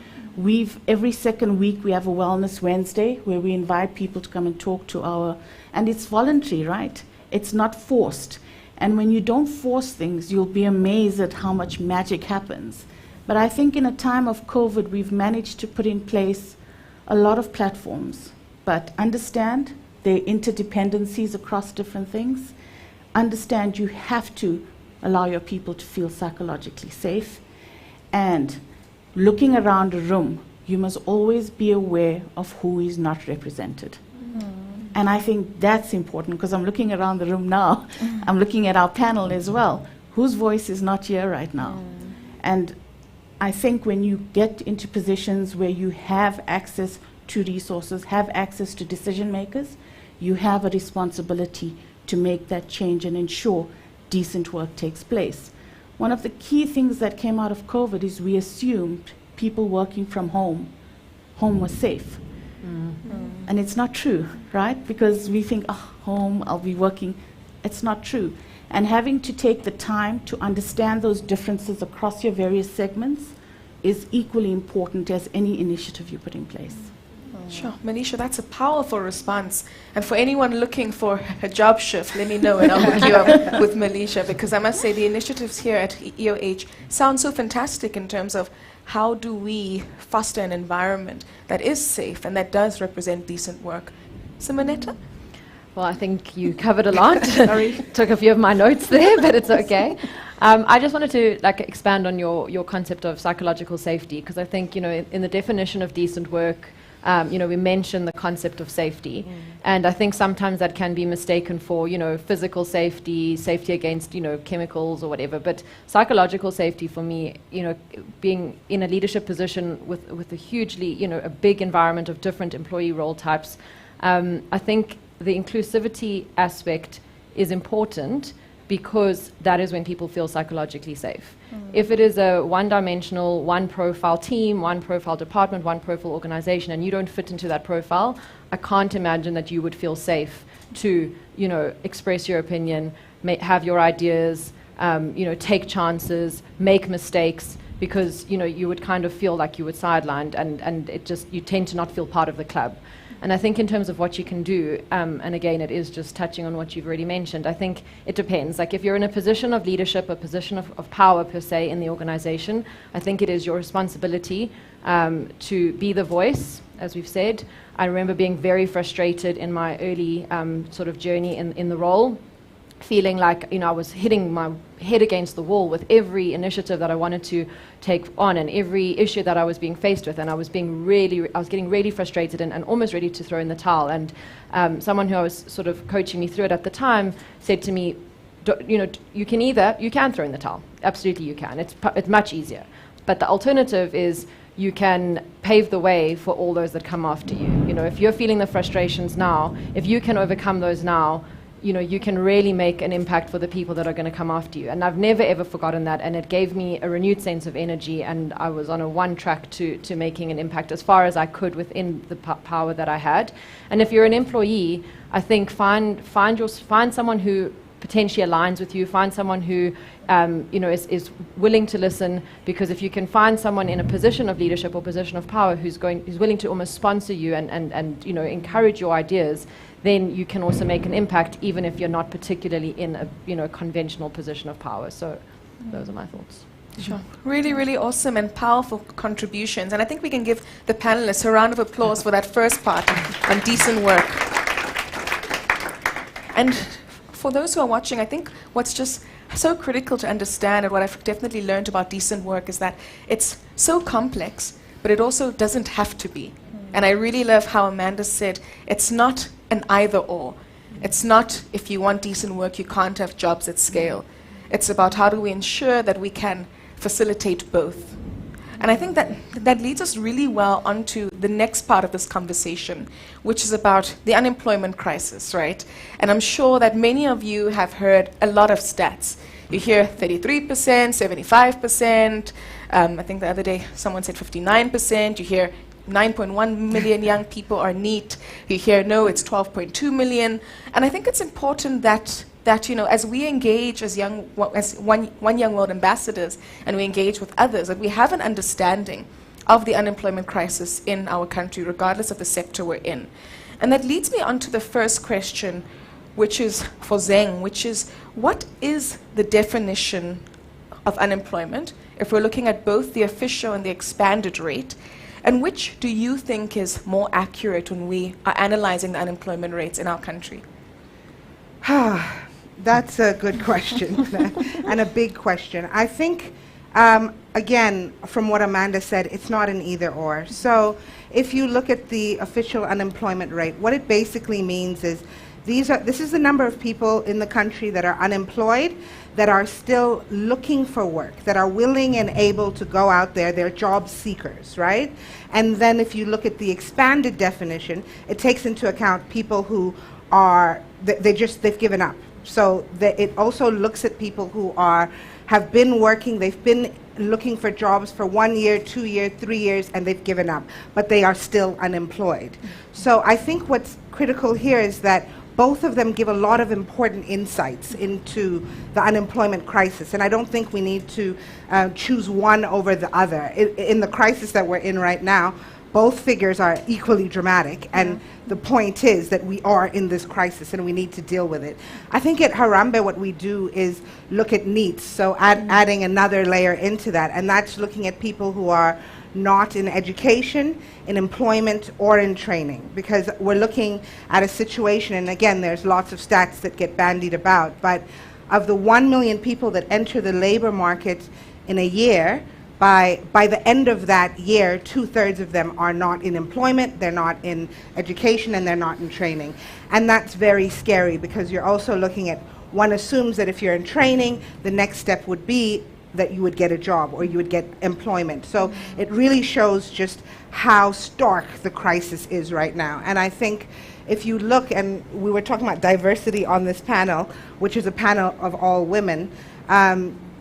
Every second week we have a Wellness Wednesday where we invite people to come and talk to and it's voluntary, right? It's not forced. And when you don't force things, you'll be amazed at how much magic happens. But I think in a time of COVID, we've managed to put in place a lot of platforms. But understand their interdependencies across different things. Understand you have to allow your people to feel psychologically safe. And looking around a room, you must always be aware of who is not represented. And I think that's important because I'm looking around the room now. I'm looking at our panel as well. Whose voice is not here right now? And I think when you get into positions where you have access to resources, have access to decision makers, you have a responsibility to make that change and ensure decent work takes place. One of the key things that came out of COVID is we assumed people working from home was safe. And it's not true, right? Because we think, home, I'll be working. It's not true. And having to take the time to understand those differences across your various segments is equally important as any initiative you put in place. Sure. Manisha, that's a powerful response. And for anyone looking for a job shift, let me know and I'll hook you up with Manisha, because I must say the initiatives here at EOH sound so fantastic in terms of how do we foster an environment that is safe and that does represent decent work. So Manetta? Well, I think you covered a lot. Sorry. Took a few of my notes there, but it's okay. I just wanted to expand on your concept of psychological safety, because I think, in the definition of decent work, we mention the concept of safety. And I think sometimes that can be mistaken for, physical safety, safety against, chemicals or whatever. But psychological safety for me, being in a leadership position with a hugely, a big environment of different employee role types, I think the inclusivity aspect is important because that is when people feel psychologically safe. If it is a one-dimensional, one-profile team, one-profile department, one-profile organization, and you don't fit into that profile, I can't imagine that you would feel safe to, express your opinion, have your ideas, take chances, make mistakes, because, you would kind of feel like you were sidelined, and you tend to not feel part of the club. And I think in terms of what you can do, and again, it is just touching on what you've already mentioned, I think it depends. Like if you're in a position of leadership, a position of power per se in the organization, I think it is your responsibility to be the voice, as we've said. I remember being very frustrated in my early sort of journey in the role, feeling like I was hitting my head against the wall with every initiative that I wanted to take on and every issue that I was being faced with, and I was getting really frustrated and almost ready to throw in the towel. And someone who I was sort of coaching me through it at the time said to me, you can throw in the towel. Absolutely, you can. It's much easier. But the alternative is you can pave the way for all those that come after you. If you're feeling the frustrations now, if you can overcome those now, you can really make an impact for the people that are going to come after you. And I've never, ever forgotten that. And it gave me a renewed sense of energy. And I was on a one track to making an impact as far as I could within the power that I had. And if you're an employee, I think find someone who potentially aligns with you, find someone who is willing to listen, because if you can find someone in a position of leadership or position of power who's willing to almost sponsor you and encourage your ideas, then you can also make an impact even if you're not particularly in a conventional position of power. So those are my thoughts. Sure. Really, really awesome and powerful contributions. And I think we can give the panelists a round of applause for that first part on decent work. And for those who are watching, I think what's just so critical to understand, and what I've definitely learned about decent work, is that it's so complex, but it also doesn't have to be. And I really love how Amanda said, it's not an either or. It's not, if you want decent work, you can't have jobs at scale. It's about how do we ensure that we can facilitate both. And I think that leads us really well onto the next part of this conversation, which is about the unemployment crisis, right? And I'm sure that many of you have heard a lot of stats. You hear 33%, 75%. I think the other day someone said 59%. You hear 9.1 million young people are NEET. You hear, no, it's 12.2 million. And I think it's important that as we engage as one Young World ambassadors, and we engage with others, that we have an understanding of the unemployment crisis in our country, regardless of the sector we're in. And that leads me on to the first question, which is for Zeng, which is, what is the definition of unemployment, if we're looking at both the official and the expanded rate? And which do you think is more accurate when we are analyzing the unemployment rates in our country? That's a good question and a big question. I think, again, from what Amanda said, it's not an either or. So if you look at the official unemployment rate, what it basically means is this is the number of people in the country that are unemployed, that are still looking for work, that are willing and able to go out there, they're job seekers, right? And then if you look at the expanded definition, it takes into account people who are, they've given up. So it also looks at people who have been working, they've been looking for jobs for 1 year, 2 years, 3 years, and they've given up, but they are still unemployed. So I think what's critical here is that both of them give a lot of important insights into the unemployment crisis, and I don't think we need to choose one over the other. In the crisis that we're in right now, both figures are equally dramatic, and the point is that we are in this crisis and we need to deal with it. I think at Harambee what we do is look at needs, so adding another layer into that, and that's looking at people who are not in education, in employment, or in training, because we're looking at a situation, and again, there's lots of stats that get bandied about, but of the 1 million people that enter the labor market in a year, by the end of that year, 2/3 of them are not in employment, they're not in education, and they're not in training. And that's very scary, because you're also looking at, one assumes that if you're in training, the next step would be that you would get a job or you would get employment. So it really shows just how stark the crisis is right now. And I think if you look, and we were talking about diversity on this panel, which is a panel of all women,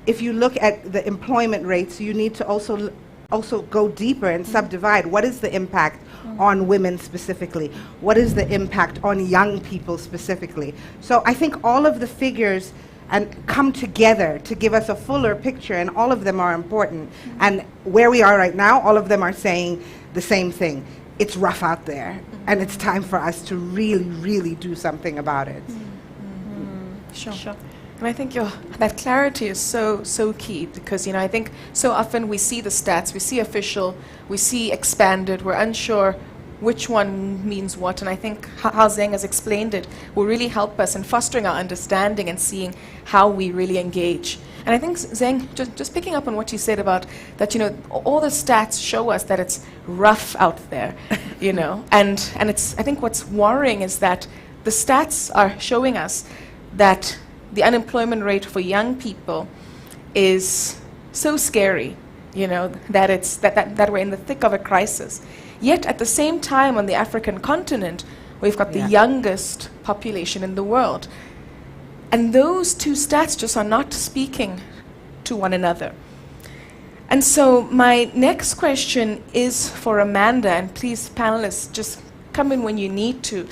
if you look at the employment rates, you need to also go deeper and subdivide. What is the impact on women specifically? What is the impact on young people specifically? So I think all of the figures and come together to give us a fuller picture, and all of them are important. And where we are right now, all of them are saying the same thing. It's rough out there, and it's time for us to really, really do something about it. Sure. And I think that clarity is so key, because I think so often we see the stats, we see official, we see expanded, we're unsure which one means what, and I think how Zeng has explained it will really help us in fostering our understanding and seeing how we really engage. And I think, Zeng, just picking up on what you said about that, all the stats show us that it's rough out there, and it's, I think what's worrying is that the stats are showing us that the unemployment rate for young people is so scary, you know, that it's that we're in the thick of a crisis. Yet at the same time on the African continent, we've got the youngest population in the world. And those two stats just are not speaking to one another. And so my next question is for Amanda, and please panelists, just come in when you need to,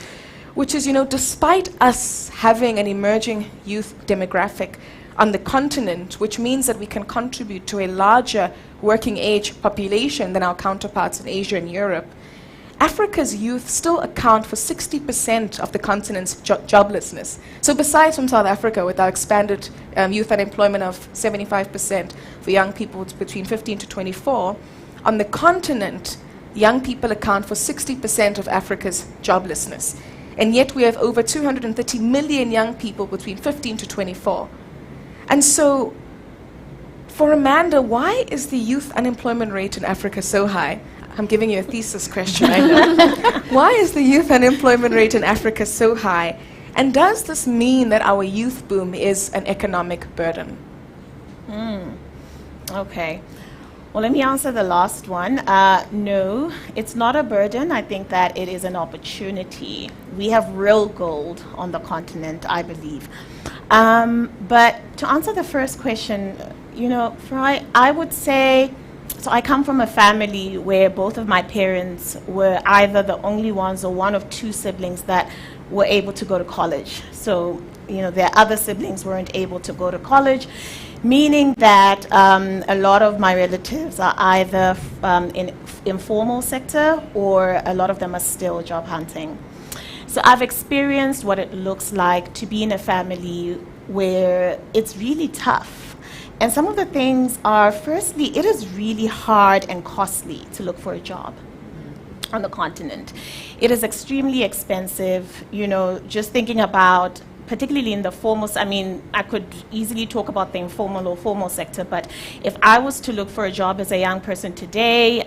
which is, you know, despite us having an emerging youth demographic on the continent, which means that we can contribute to a larger working age population than our counterparts in Asia and Europe, Africa's youth still account for 60% of the continent's joblessness. So besides from South Africa, with our expanded youth unemployment of 75% for young people between 15 to 24, on the continent, young people account for 60% of Africa's joblessness. And yet we have over 230 million young people between 15 to 24. And so, for Amanda, why is the youth unemployment rate in Africa so high? I'm giving you a thesis question, I know. Why is the youth unemployment rate in Africa so high? And does this mean that our youth boom is an economic burden? Okay. Well, let me answer the last one. No, it's not a burden. I think that it is an opportunity. We have real gold on the continent, I believe. But to answer the first question, you know, I would say, so I come from a family where both of my parents were either the only ones or one of two siblings that were able to go to college. So, you know, their other siblings weren't able to go to college, meaning that a lot of my relatives are either in informal sector, or a lot of them are still job hunting. So I've experienced what it looks like to be in a family where it's really tough. And some of the things are, firstly, it is really hard and costly to look for a job on the continent. It is extremely expensive, you know, just thinking about, particularly in the formal, I mean, I could easily talk about the informal or formal sector, but if I was to look for a job as a young person today,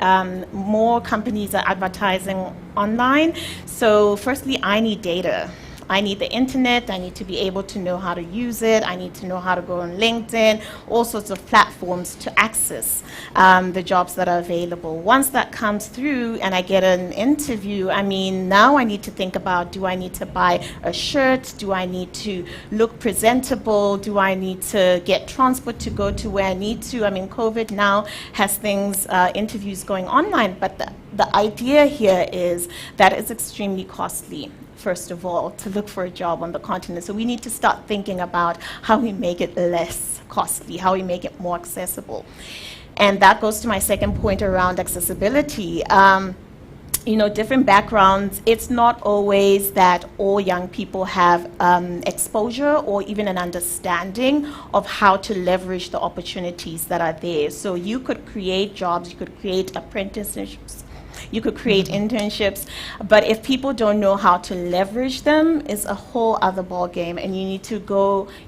more companies are advertising online. So firstly, I need data. I need the internet, I need to be able to know how to use it, I need to know how to go on LinkedIn, all sorts of platforms to access the jobs that are available. Once that comes through and I get an interview, I mean, now I need to think about, do I need to buy a shirt? Do I need to look presentable? Do I need to get transport to go to where I need to? I mean, COVID now has things, interviews going online, but the idea here is that it's extremely costly, first of all, to look for a job on the continent. So we need to start thinking about how we make it less costly, how we make it more accessible. And that goes to my second point around accessibility. You know, different backgrounds, it's not always that all young people have exposure or even an understanding of how to leverage the opportunities that are there. So you could create jobs, you could create apprenticeships, you could create internships, but if people don't know how to leverage them, it's a whole other ball game. And you need to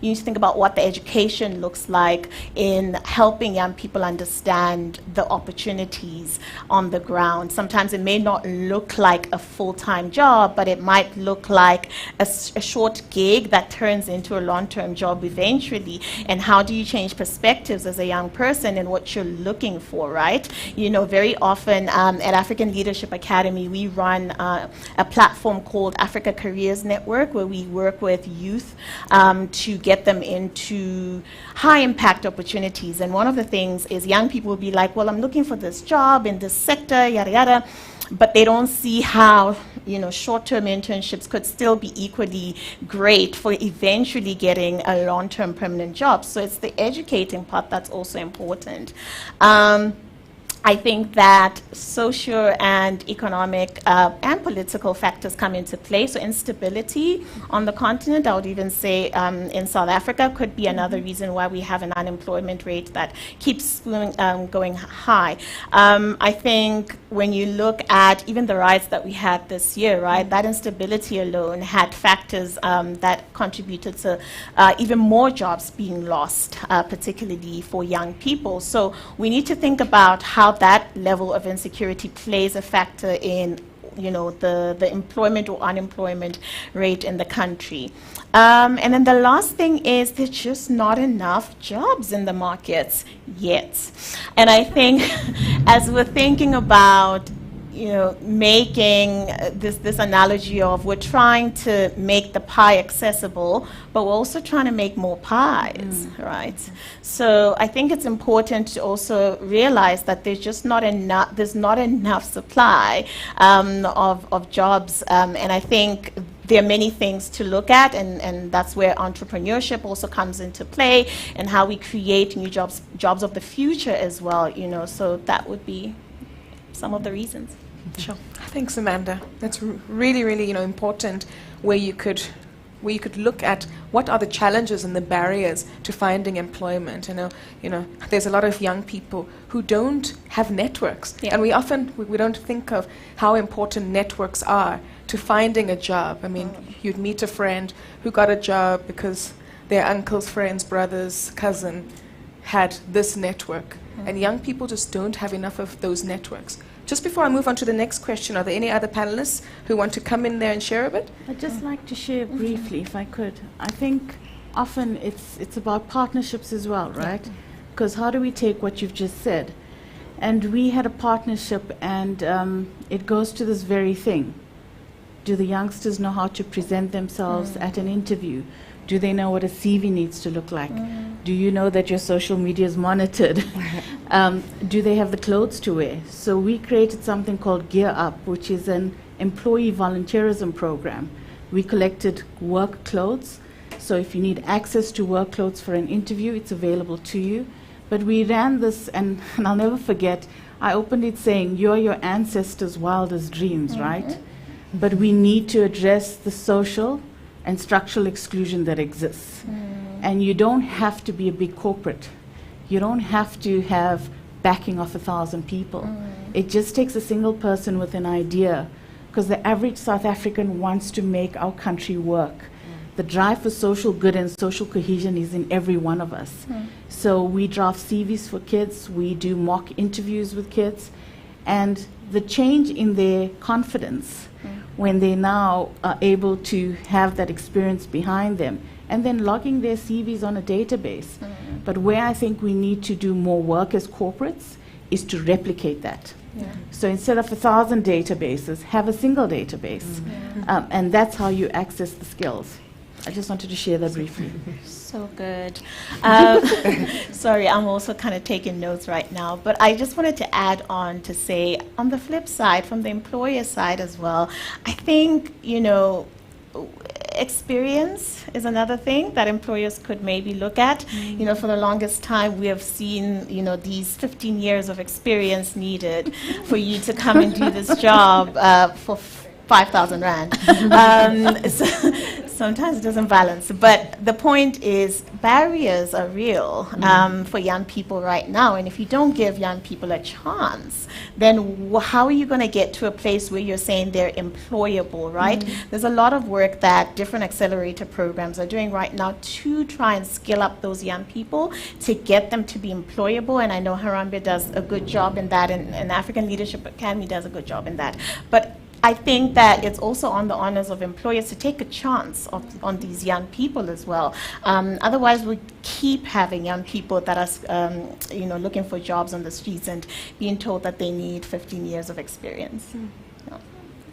think about what the education looks like in helping young people understand the opportunities on the ground. Sometimes it may not look like a full-time job, but it might look like a short gig that turns into a long-term job eventually. And how do you change perspectives as a young person and what you're looking for, right? You know, very often at African Leadership Academy, we run a platform called Africa Careers Network, where we work with youth to get them into high impact opportunities. And one of the things is young people will be like, well, I'm looking for this job in this sector, yada, yada, but they don't see how, you know, short-term internships could still be equally great for eventually getting a long-term permanent job. So it's the educating part that's also important. I think that social and economic and political factors come into play. So instability on the continent, I would even say in South Africa, could be another reason why we have an unemployment rate that keeps going high. I think when you look at even the riots that we had this year, right, that instability alone had factors that contributed to even more jobs being lost, particularly for young people. So we need to think about how that level of insecurity plays a factor in the employment or unemployment rate in the country. And then the last thing is there's just not enough jobs in the markets yet. And I think as we're thinking about making this analogy of we're trying to make the pie accessible, but we're also trying to make more pies, right? So I think it's important to also realize that there's just not enough supply of jobs, and I think there are many things to look at, and that's where entrepreneurship also comes into play, and how we create new jobs of the future as well. So that would be some of the reasons. Sure. Thanks, Amanda. That's really, really, important, where you could look at what are the challenges and the barriers to finding employment. There's a lot of young people who don't have networks, and we often we don't think of how important networks are to finding a job. I mean, you'd meet a friend who got a job because their uncle's friend's brother's cousin had this network, and young people just don't have enough of those networks. Just before I move on to the next question, are there any other panelists who want to come in there and share a bit? I'd just like to share briefly, if I could. I think often it's about partnerships as well, right? Because how do we take what you've just said? And we had a partnership, and it goes to this very thing. Do the youngsters know how to present themselves at an interview? Do they know what a CV needs to look like? Do you know that your social media is monitored? Do they have the clothes to wear? So we created something called Gear Up, which is an employee volunteerism program. We collected work clothes. So if you need access to work clothes for an interview, it's available to you. But we ran this, and I'll never forget, I opened it saying, you're your ancestors' wildest dreams, right? But we need to address the social and structural exclusion that exists. And you don't have to be a big corporate. You don't have to have backing of 1,000 people. It just takes a single person with an idea, because the average South African wants to make our country work. The drive for social good and social cohesion is in every one of us. So we draft CVs for kids, we do mock interviews with kids, and the change in their confidence when they now are able to have that experience behind them, and then logging their CVs on a database. But where I think we need to do more work as corporates is to replicate that. So instead of 1,000 databases, have a single database. And that's how you access the skills. I just wanted to share that briefly. So good. Sorry, I'm also kind of taking notes right now, but I just wanted to add on to say, on the flip side, from the employer side as well, I think, experience is another thing that employers could maybe look at. For the longest time, we have seen, these 15 years of experience needed for you to come and do this job for 5,000 Rand. Sometimes it doesn't balance. But the point is, barriers are real for young people right now. And if you don't give young people a chance, then how are you going to get to a place where you're saying they're employable, right? There's a lot of work that different accelerator programs are doing right now to try and skill up those young people to get them to be employable. And I know Harambee does a good job in that, and African Leadership Academy does a good job in that. But I think that it's also on the honors of employers to take a chance on these young people as well. Otherwise, we keep having young people that are, looking for jobs on the streets and being told that they need 15 years of experience.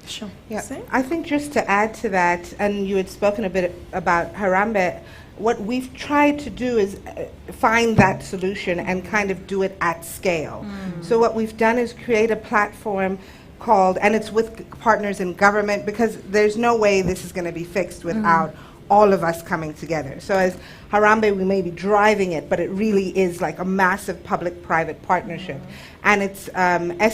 Sure. Yeah, I think just to add to that, and you had spoken a bit about Harambee, what we've tried to do is find that solution and kind of do it at scale. So what we've done is create a platform called, and it's with partners in government, because there's no way this is going to be fixed without all of us coming together. So as Harambee, we may be driving it, but it really is like a massive public-private partnership. And it's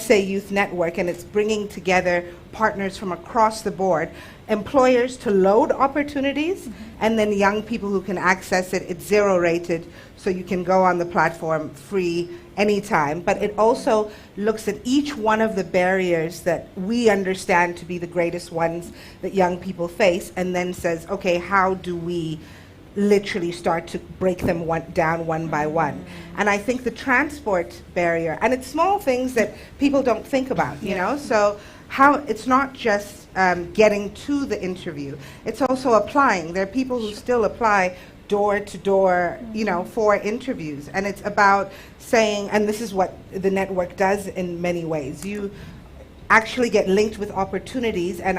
SA Youth Network, and it's bringing together partners from across the board, employers to load opportunities, and then young people who can access it. It's zero rated, so you can go on the platform free anytime. But it also looks at each one of the barriers that we understand to be the greatest ones that young people face, and then says, okay, how do we literally start to break them down one by one? And I think the transport barrier, and it's small things that people don't think about, you know? So how it's not just getting to the interview, it's also applying. There are people who still apply door to door, for interviews. And it's about saying, and this is what the network does in many ways. You actually get linked with opportunities, and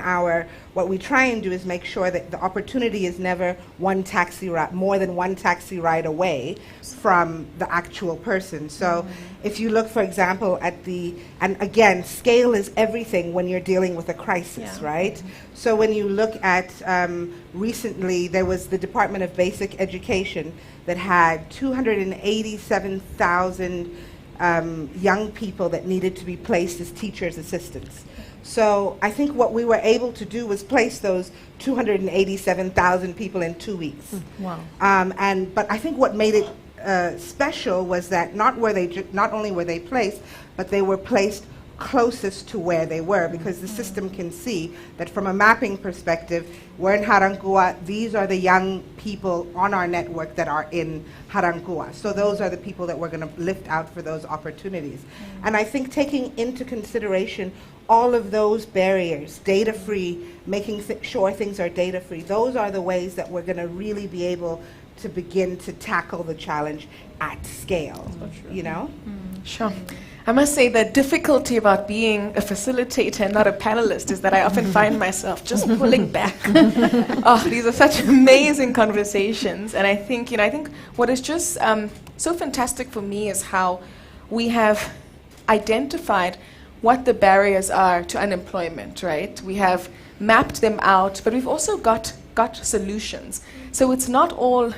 what we try and do is make sure that the opportunity is never more than one taxi ride away from the actual person. So if you look, for example, and again, scale is everything when you're dealing with a crisis, right? So when you look at, recently there was the Department of Basic Education that had 287,000 young people that needed to be placed as teachers' assistants. So I think what we were able to do was place those 287,000 people in 2 weeks. Wow. But I think what made it special was that not only were they placed, but they were placed closest to where they were, because the system can see that from a mapping perspective, we're in Harankua, these are the young people on our network that are in Harankua. So those are the people that we're going to lift out for those opportunities. And I think taking into consideration all of those barriers, data-free, making sure things are data-free, those are the ways that we're going to really be able to begin to tackle the challenge at scale, Sure. I must say the difficulty about being a facilitator and not a panelist is that I often find myself just pulling back. These are such amazing conversations, and I think what is just so fantastic for me is how we have identified what the barriers are to unemployment, right? We have mapped them out, but we've also got solutions. So it's not all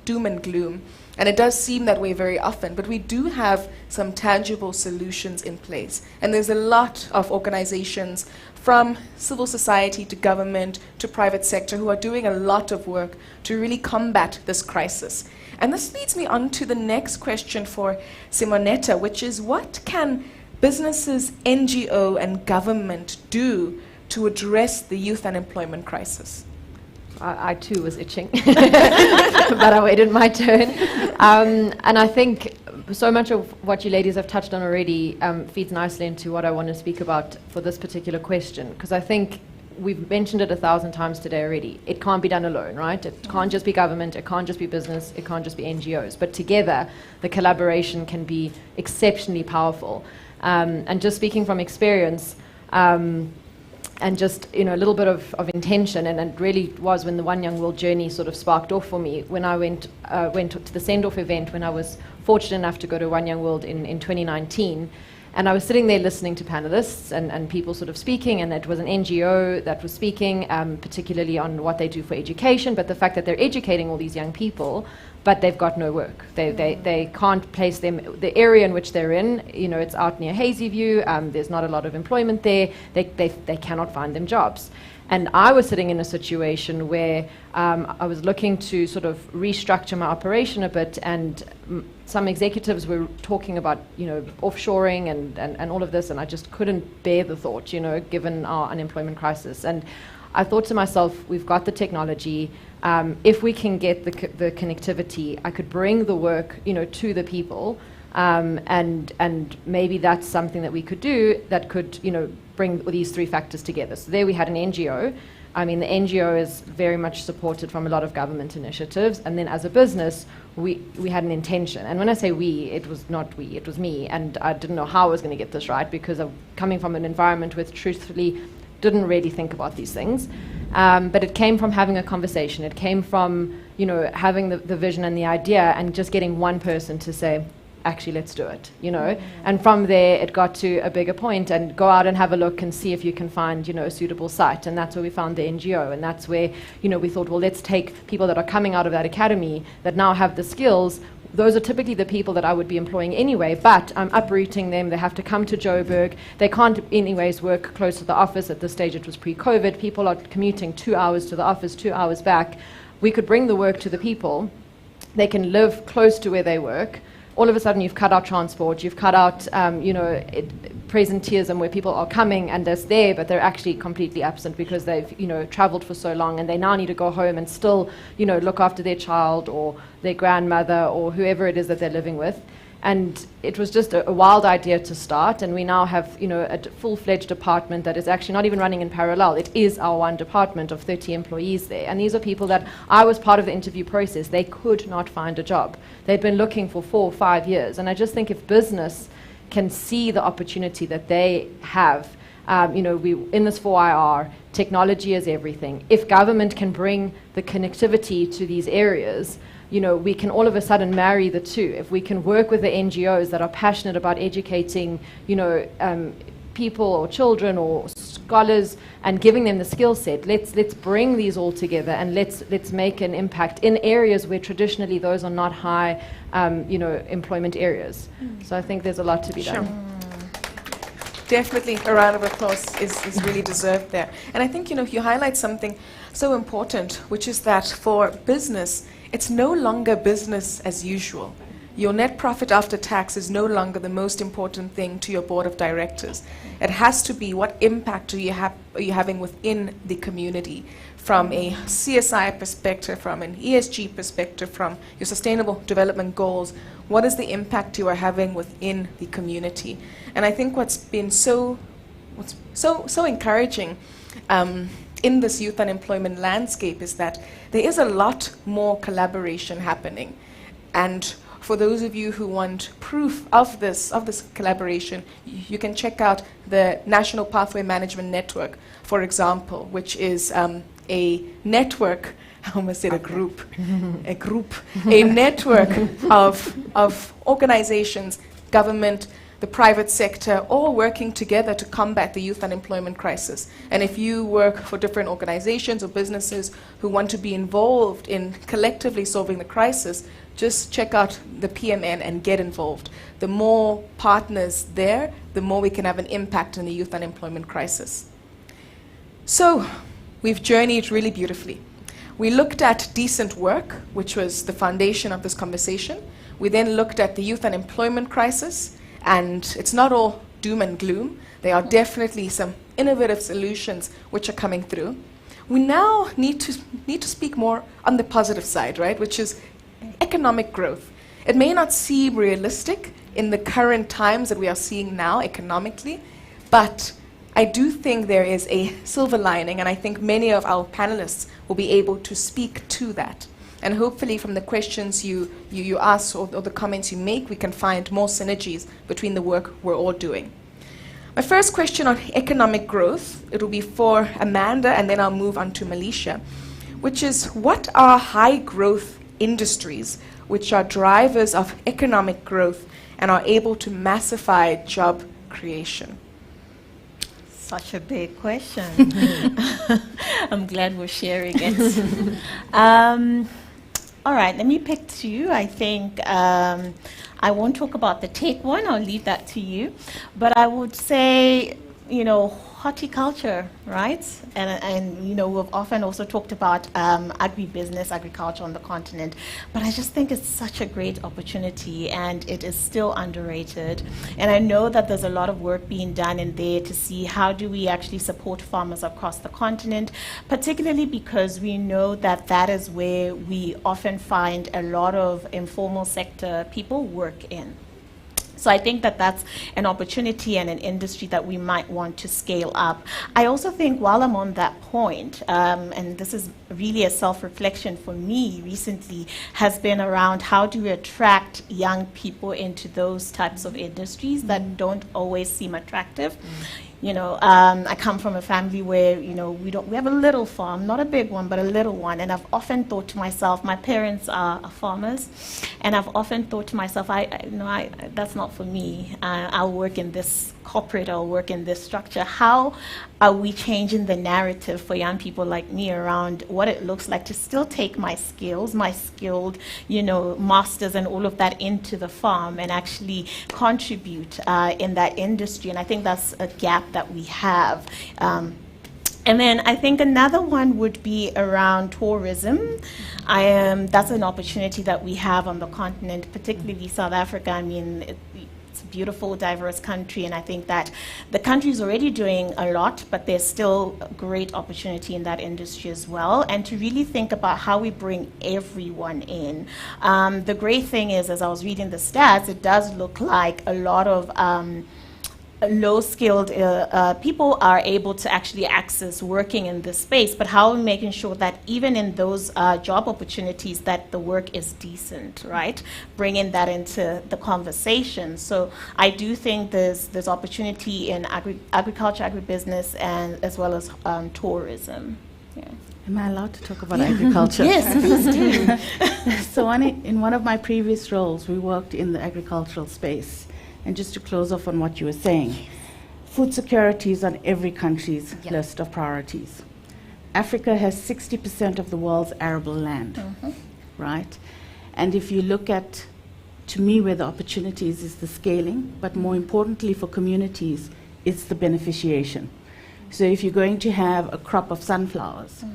doom and gloom. And it does seem that way very often, but we do have some tangible solutions in place. And there's a lot of organizations, from civil society to government to private sector, who are doing a lot of work to really combat this crisis. And this leads me on to the next question for Simonetta, which is, what can businesses, NGO, and government do to address the youth unemployment crisis? I too was itching, but I waited my turn. And I think so much of what you ladies have touched on already feeds nicely into what I want to speak about for this particular question, because I think we've mentioned it 1,000 times today already. It can't be done alone, right? It can't just be government, it can't just be business, it can't just be NGOs. But together, the collaboration can be exceptionally powerful. And just speaking from experience, and just a little bit of intention, and it really was when the One Young World journey sort of sparked off for me. When I went to the send-off event, when I was fortunate enough to go to One Young World in 2019, and I was sitting there listening to panelists and people sort of speaking, and it was an NGO that was speaking, particularly on what they do for education, but the fact that they're educating all these young people, but they've got no work. They can't place them, the area in which they're in, it's out near Hazyview, there's not a lot of employment there, they cannot find them jobs. And I was sitting in a situation where I was looking to sort of restructure my operation a bit, and some executives were talking about, offshoring and all of this, and I just couldn't bear the thought, given our unemployment crisis. And I thought to myself, we've got the technology. If we can get the connectivity, I could bring the work, to the people, and maybe that's something that we could do that could, bring these three factors together. So there we had an NGO. I mean, the NGO is very much supported from a lot of government initiatives, and then as a business, we had an intention. And when I say we, it was not we, it was me, and I didn't know how I was going to get this right, because I'm coming from an environment with, truthfully, didn't really think about these things. But it came from having a conversation. It came from, having the vision and the idea, and just getting one person to say, actually, let's do it, And from there, it got to a bigger point, and go out and have a look and see if you can find, a suitable site. And that's where we found the NGO. And that's where, we thought, well, let's take people that are coming out of that academy that now have the skills. Those are typically the people that I would be employing anyway, but I'm uprooting them. They have to come to Joburg. They can't anyways work close to the office. At this stage, it was pre-COVID. People are commuting 2 hours to the office, 2 hours back. We could bring the work to the people. They can live close to where they work. All of a sudden, you've cut out transport. You've cut out, presenteeism where people are coming and they're there, but they're actually completely absent because they've, traveled for so long and they now need to go home and still, look after their child or their grandmother or whoever it is that they're living with. And it was just a wild idea to start, and we now have, a full-fledged department that is actually not even running in parallel. It is our one department of 30 employees there. And these are people that I was part of the interview process. They could not find a job. They'd been looking for 4 or 5 years. And I just think if business can see the opportunity that they have, we in this 4IR, technology is everything. If government can bring the connectivity to these areas, we can all of a sudden marry the two. If we can work with the NGOs that are passionate about educating, people or children or scholars and giving them the skill set, let's bring these all together and let's make an impact in areas where traditionally those are not high, employment areas. So I think there's a lot to be done. Definitely a round of applause is really deserved there. And I think, you highlight something so important, which is that for business, it's no longer business as usual. Your net profit after tax is no longer the most important thing to your board of directors. It has to be what impact are you having within the community from a CSI perspective, from an ESG perspective, from your sustainable development goals. What is the impact you are having within the community? And I think what's been so encouraging in this youth unemployment landscape is that there is a lot more collaboration happening. And for those of you who want proof of this collaboration, you can check out the National Pathway Management Network, for example, which is a network, I almost said a group, a network of organizations, government, the private sector, all working together to combat the youth unemployment crisis. And if you work for different organizations or businesses who want to be involved in collectively solving the crisis, just check out the PMN and get involved. The more partners there, the more we can have an impact on the youth unemployment crisis. So, we've journeyed really beautifully. We looked at decent work, which was the foundation of this conversation. We then looked at the youth unemployment crisis, and it's not all doom and gloom. There are definitely some innovative solutions which are coming through. We now need to speak more on the positive side, right, which is economic growth. It may not seem realistic in the current times that we are seeing now economically, but I do think there is a silver lining, and I think many of our panelists will be able to speak to that. And hopefully from the questions you ask or the comments you make, we can find more synergies between the work we're all doing. My first question on economic growth, it will be for Amanda, and then I'll move on to Malisha, which is, what are high growth industries which are drivers of economic growth and are able to massify job creation? Such a big question. I'm glad we're sharing it. All right, let me pick two. I think I won't talk about the tech one. I'll leave that to you. But I would say, horticulture, right? And we've often also talked about agribusiness, agriculture on the continent. But I just think it's such a great opportunity, and it is still underrated. And I know that there's a lot of work being done in there to see how do we actually support farmers across the continent, particularly because we know that that is where we often find a lot of informal sector people work in. So I think that that's an opportunity and an industry that we might want to scale up. I also think, while I'm on that point, and this is really a self-reflection for me recently, has been around how do we attract young people into those types of industries that don't always seem attractive. I come from a family where, we have a little farm, not a big one, but a little one. And I've often thought to myself, my parents are farmers, and I've often thought to myself, that's not for me. I'll work in this corporate, I'll work in this structure. How are we changing the narrative for young people like me around what it looks like to still take my skills, my skilled, masters and all of that into the farm and actually contribute in that industry? And I think that's a gap that we have. And then I think another one would be around tourism. That's an opportunity that we have on the continent, particularly South Africa. I mean, It's a beautiful, diverse country, and I think that the country is already doing a lot, but there's still a great opportunity in that industry as well, and to really think about how we bring everyone in. The great thing is, as I was reading the stats, it does look like a lot of low-skilled people are able to actually access working in this space, but how are we making sure that even in those job opportunities that the work is decent, right? Bringing that into the conversation. So I do think there's opportunity in agriculture, agribusiness, and as well as tourism. Yeah. Am I allowed to talk about agriculture? Yes, please do. So in one of my previous roles, we worked in the agricultural space. And just to close off on what you were saying, food security is on every country's list of priorities. Africa has 60% of the world's arable land, right? And if you look at, to me, where the opportunities is the scaling, but more importantly for communities, it's the beneficiation. So if you're going to have a crop of sunflowers,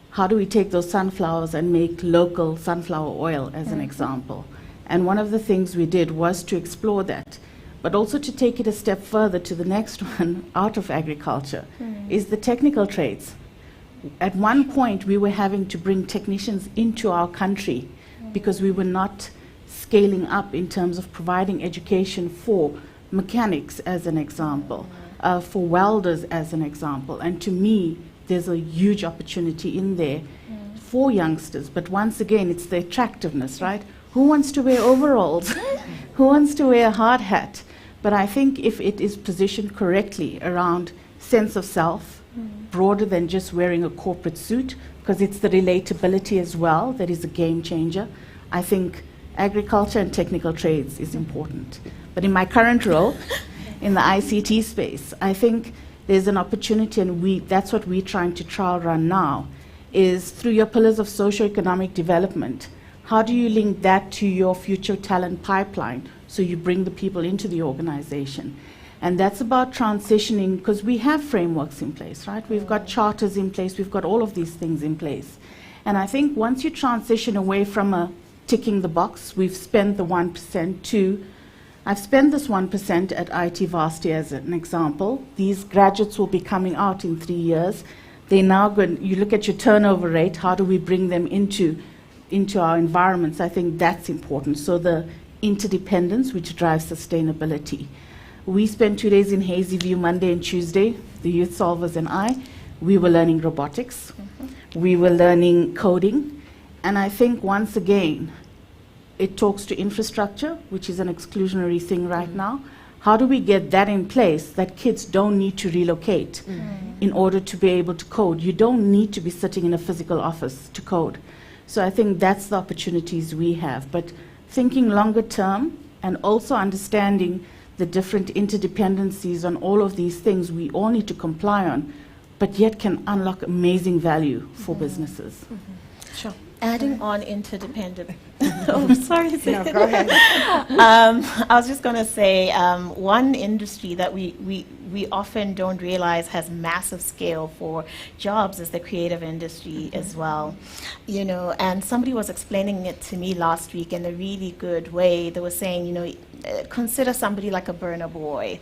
how do we take those sunflowers and make local sunflower oil, as an example? And one of the things we did was to explore that, but also to take it a step further to the next one, out of agriculture, is the technical trades. At one point, we were having to bring technicians into our country because we were not scaling up in terms of providing education for mechanics, as an example, for welders, as an example. And to me, there's a huge opportunity in there for youngsters. But once again, it's the attractiveness, right? Who wants to wear overalls? Who wants to wear a hard hat? But I think if it is positioned correctly around sense of self, broader than just wearing a corporate suit, because it's the relatability as well that is a game changer, I think agriculture and technical trades is important. But in my current role, in the ICT space, I think there's an opportunity, and that's what we're trying to trial run now, is through your pillars of socio-economic development. How do you link that to your future talent pipeline so you bring the people into the organization? And that's about transitioning, because we have frameworks in place, right? We've got charters in place, we've got all of these things in place. And I think once you transition away from a ticking the box, we've spent the 1% to, I've spent this 1% at IT Varsity as an example. These graduates will be coming out in 3 years. They now go, you look at your turnover rate, how do we bring them into our environments? I think that's important. So the interdependence, which drives sustainability. We spent 2 days in Hazy View, Monday and Tuesday, the youth solvers and I. We were learning robotics. We were learning coding. And I think once again, it talks to infrastructure, which is an exclusionary thing right now. How do we get that in place that kids don't need to relocate in order to be able to code? You don't need to be sitting in a physical office to code. So I think that's the opportunities we have. But thinking longer term and also understanding the different interdependencies on all of these things we all need to comply on, but yet can unlock amazing value for businesses. Sure. Adding on interdependent. Oh, sorry. No, go ahead. I was just going to say one industry that we often don't realize has massive scale for jobs is the creative industry as well. You know, and somebody was explaining it to me last week in a really good way. They were saying, you know, consider somebody like a Burna Boy.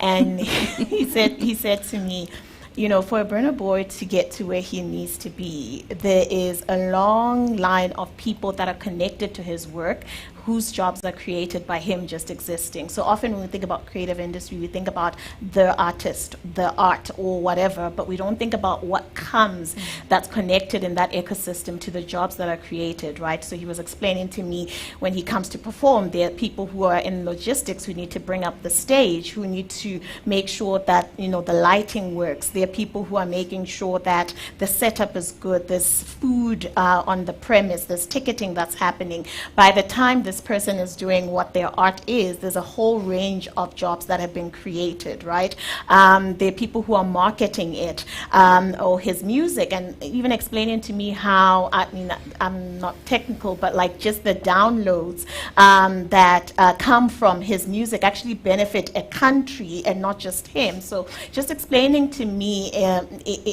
And he said to me, you know, for a Burna Boy to get to where he needs to be, there is a long line of people that are connected to his work whose jobs are created by him just existing. So often when we think about creative industry, we think about the artist, the art, or whatever, but we don't think about what comes that's connected in that ecosystem to the jobs that are created, right? So he was explaining to me when he comes to perform, there are people who are in logistics who need to bring up the stage, who need to make sure that, you know, the lighting works. There are people who are making sure that the setup is good, there's food on the premise, there's ticketing that's happening. By the time this person is doing what their art is, there's a whole range of jobs that have been created, right? There are people who are marketing it, or his music, and even explaining to me how, I mean, I'm not technical, but like just the downloads that come from his music actually benefit a country and not just him. So just explaining to me,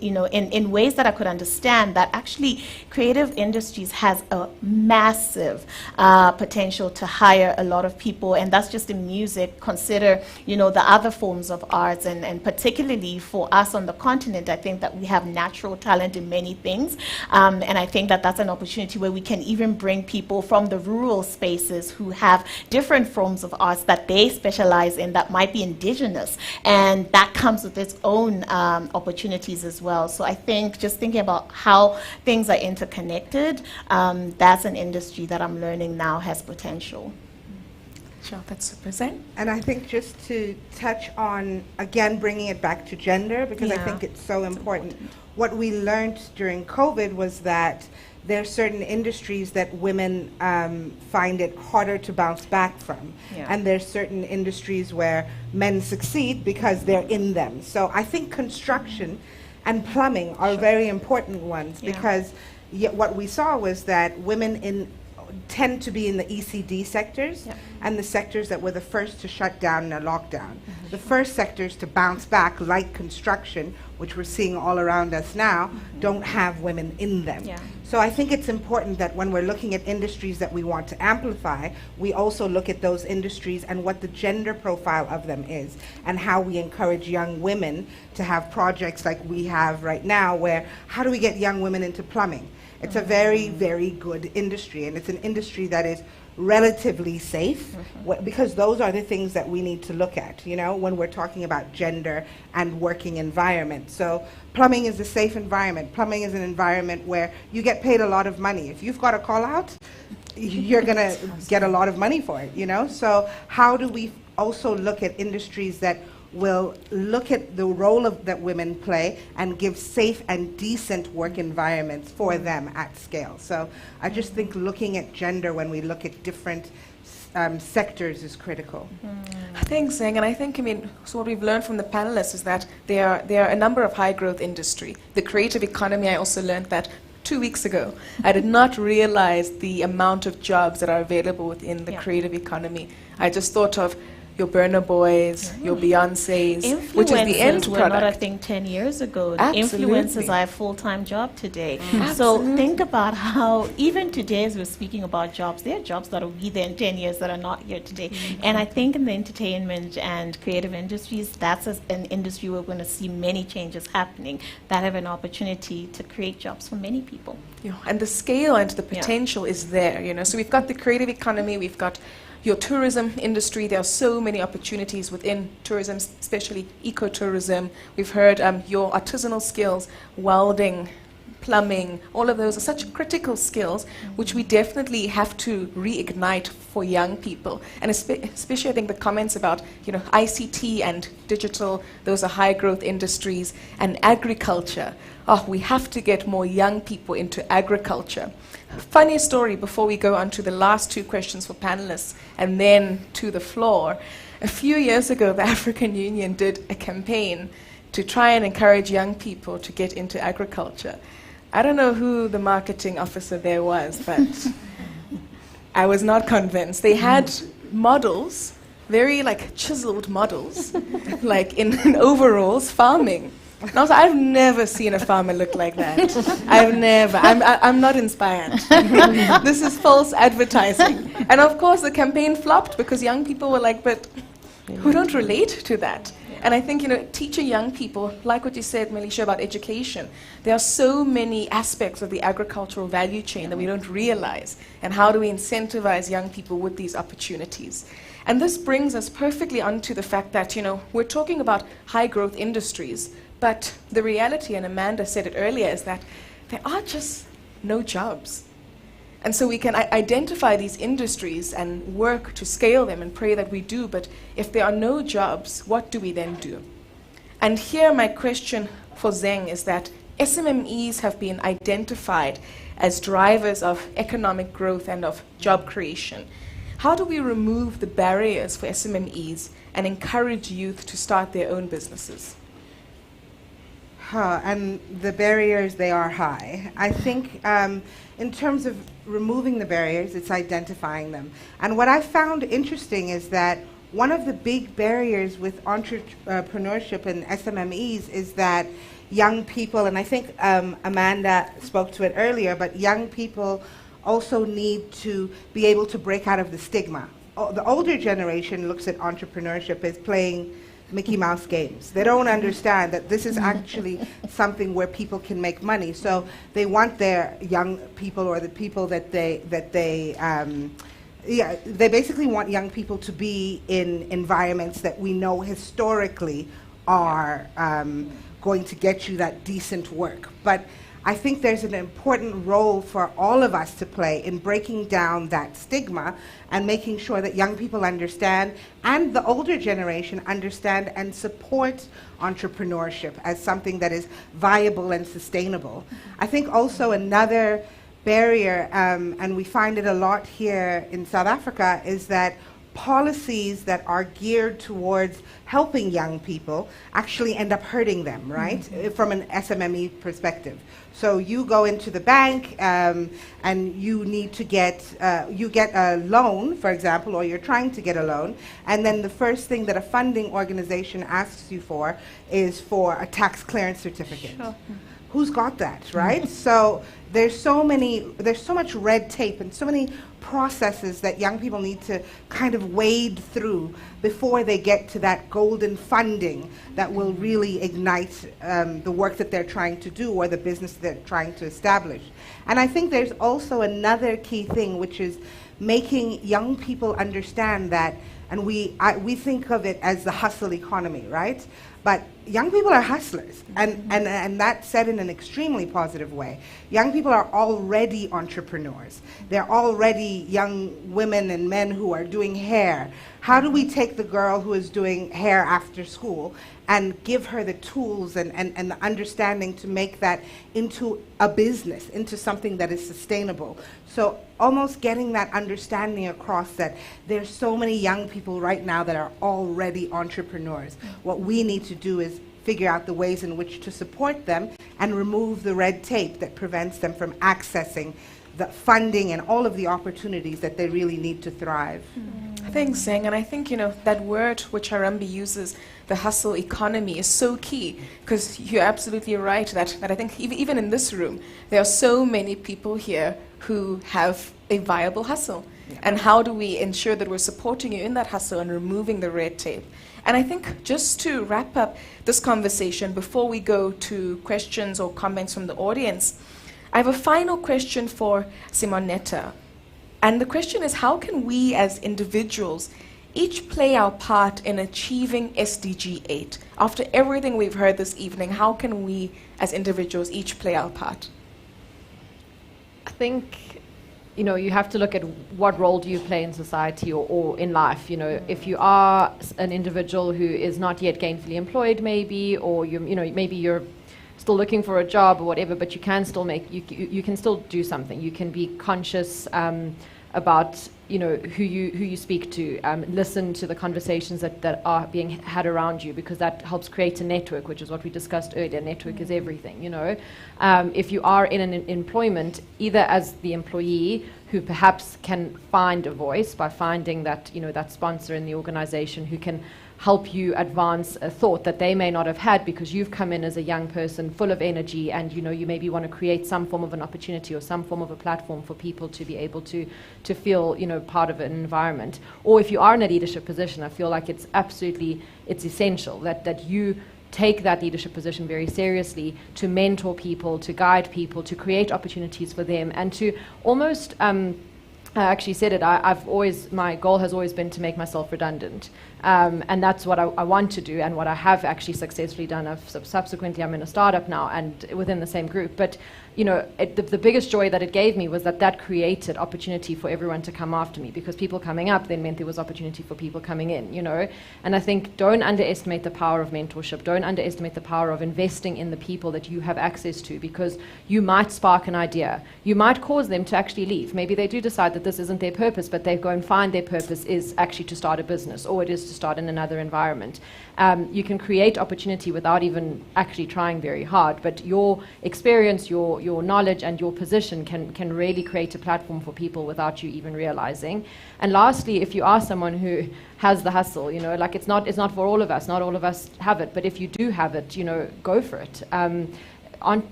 you know, in ways that I could understand that actually creative industries has a massive potential potential to hire a lot of people, and that's just in music. Consider, you know, the other forms of arts, and particularly for us on the continent, I think that we have natural talent in many things, and I think that that's an opportunity where we can even bring people from the rural spaces who have different forms of arts that they specialize in that might be indigenous, and that comes with its own opportunities as well. So I think just thinking about how things are interconnected, that's an industry that I'm learning now has potential. Sure, that's super. Zen? And I think just to touch on, again, bringing it back to gender, because I Yeah. think it's so important. What we learned during COVID was that there are certain industries that women find it harder to bounce back from. Yeah. And there's certain industries where men succeed because they're in them. So I think construction and plumbing are very important ones, Yeah. because what we saw was that women tend to be in the ECD sectors, Yeah. and the sectors that were the first to shut down in a lockdown. The first sectors to bounce back, like construction, which we're seeing all around us now, don't have women in them. Yeah. So I think it's important that when we're looking at industries that we want to amplify, we also look at those industries and what the gender profile of them is, and how we encourage young women to have projects like we have right now, where how do we get young women into plumbing? It's a very, very good industry, and it's an industry that is relatively safe, because those are the things that we need to look at, you know, when we're talking about gender and working environment. So plumbing is a safe environment. Plumbing is an environment where you get paid a lot of money. If you've got a call out, you're going to get a lot of money for it, you know? So how do we also look at industries that will look at the role that women play and give safe and decent work environments for them at scale? So I just think looking at gender when we look at different sectors is critical. Thanks, Zeng. And I think, so what we've learned from the panelists is that there are a number of high-growth industry. The creative economy, I also learned that 2 weeks ago. I did not realize the amount of jobs that are available within the creative economy. I just thought of your Burna Boys, your Beyoncés, which is the end Influencers were not a product. thing 10 years ago. Absolutely. Influencers are a full-time job today. So think about how, even today as we're speaking about jobs, there are jobs that will be there in 10 years that are not here today. And I think in the entertainment and creative industries, that's an industry where we're going to see many changes happening that have an opportunity to create jobs for many people. And the scale and the potential is there, you know. So we've got the creative economy, we've got your tourism industry. There are so many opportunities within tourism, especially ecotourism. We've heard your artisanal skills, welding, plumbing, all of those are such critical skills which we definitely have to reignite for young people. And especially I think the comments about, you know, ICT and digital, those are high growth industries, and agriculture. Oh, we have to get more young people into agriculture. Funny story before we go on to the last two questions for panelists and then to the floor. A few years ago, the African Union did a campaign to try and encourage young people to get into agriculture. I don't know who the marketing officer there was, but I was not convinced. They had models, very like chiseled models, like in overalls, farming. And also, I've never seen a farmer look like that. I've never. I'm not inspired. This is false advertising. And of course, the campaign flopped because young people were like, but who don't relate to that? And I think, you know, teaching young people, like what you said, Melisha, about education, there are so many aspects of the agricultural value chain that we don't realize. And how do we incentivize young people with these opportunities? And this brings us perfectly onto the fact that, you know, we're talking about high growth industries, but the reality, and Amanda said it earlier, is that there are just no jobs. And so we can identify these industries and work to scale them and pray that we do, but if there are no jobs, what do we then do? And here my question for Zeng is that SMMEs have been identified as drivers of economic growth and of job creation. How do we remove the barriers for SMMEs and encourage youth to start their own businesses? And the barriers, they are high. I think in terms of removing the barriers, it's identifying them. And what I found interesting is that one of the big barriers with entrepreneurship and SMMEs is that young people, and I think Amanda spoke to it earlier, but young people also need to be able to break out of the stigma. The older generation looks at entrepreneurship as playing Mickey Mouse games. They don't understand that this is actually something where people can make money. So they want their young people, or the people that they basically want young people to be in environments that we know historically are going to get you that decent work. But I think there's an important role for all of us to play in breaking down that stigma and making sure that young people understand, and the older generation understand and support entrepreneurship as something that is viable and sustainable. I think also another barrier, and we find it a lot here in South Africa, is that policies that are geared towards helping young people actually end up hurting them, right? From an SMME perspective. So you go into the bank and you need to get a loan, for example, or you're trying to get a loan, and then the first thing that a funding organization asks you for is for a tax clearance certificate. Sure. Who's got that, right? So there's so much red tape and so many processes that young people need to kind of wade through before they get to that golden funding that will really ignite the work that they're trying to do or the business they're trying to establish. And I think there's also another key thing, which is making young people understand that, and we think of it as the hustle economy, right? But young people are hustlers, and that's said in an extremely positive way. Young people are already entrepreneurs. They're already young women and men who are doing hair. How do we take the girl who is doing hair after school and give her the tools and the understanding to make that into a business, into something that is sustainable? So almost getting that understanding across that there's so many young people right now that are already entrepreneurs. What we need to do is figure out the ways in which to support them and remove the red tape that prevents them from accessing the funding and all of the opportunities that they really need to thrive. Thanks, Zeng. And I think, that word which Harambee uses, the hustle economy, is so key, because you're absolutely right that I think even in this room, there are so many people here who have a viable hustle. Yeah. And how do we ensure that we're supporting you in that hustle and removing the red tape? And I think just to wrap up this conversation, before we go to questions or comments from the audience, I have a final question for Simonetta. And the question is, how can we as individuals each play our part in achieving SDG 8? After everything we've heard this evening, how can we as individuals each play our part? I think, you have to look at what role do you play in society or in life. If you are an individual who is not yet gainfully employed, maybe, or maybe you're still looking for a job or whatever, but you can still you can still do something. You can be conscious about who you speak to, listen to the conversations that are being had around you, because that helps create a network, which is what we discussed earlier. Network is everything. If you are in an employment, either as the employee who perhaps can find a voice by finding that that sponsor in the organization who can help you advance a thought that they may not have had, because you've come in as a young person full of energy, and you maybe want to create some form of an opportunity or some form of a platform for people to be able to feel part of an environment. Or if you are in a leadership position, I feel like it's essential that you take that leadership position very seriously, to mentor people, to guide people, to create opportunities for them, and to almost I actually said it, my goal has always been to make myself redundant. And that's what I want to do, and what I have actually successfully done. Subsequently, I'm in a startup now and within the same group. But the biggest joy that it gave me was that created opportunity for everyone to come after me, because people coming up then meant there was opportunity for people coming in, And I think don't underestimate the power of mentorship. Don't underestimate the power of investing in the people that you have access to, because you might spark an idea. You might cause them to actually leave. Maybe they do decide that this isn't their purpose, but they go and find their purpose is actually to start a business, or it is to start in another environment. You can create opportunity without even actually trying very hard, but your experience, your knowledge and your position can really create a platform for people without you even realizing. And lastly, if you are someone who has the hustle, it's not for all of us. Not all of us have it, but if you do have it, go for it.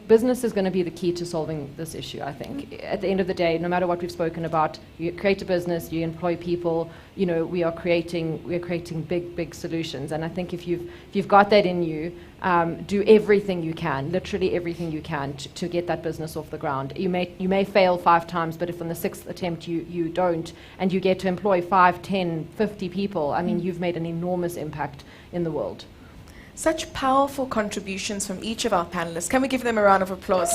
business is going to be the key to solving this issue, I think. At the end of the day, no matter what we've spoken about, you create a business, you employ people, we are creating big solutions. And I think if you've got that in you, do everything you can, literally everything you can to get that business off the ground. You may fail 5 times, but if on the 6th attempt you don't, and you get to employ 5, 10, 50 people, I mean, you've made an enormous impact in the world. Such powerful contributions from each of our panelists. Can we give them a round of applause?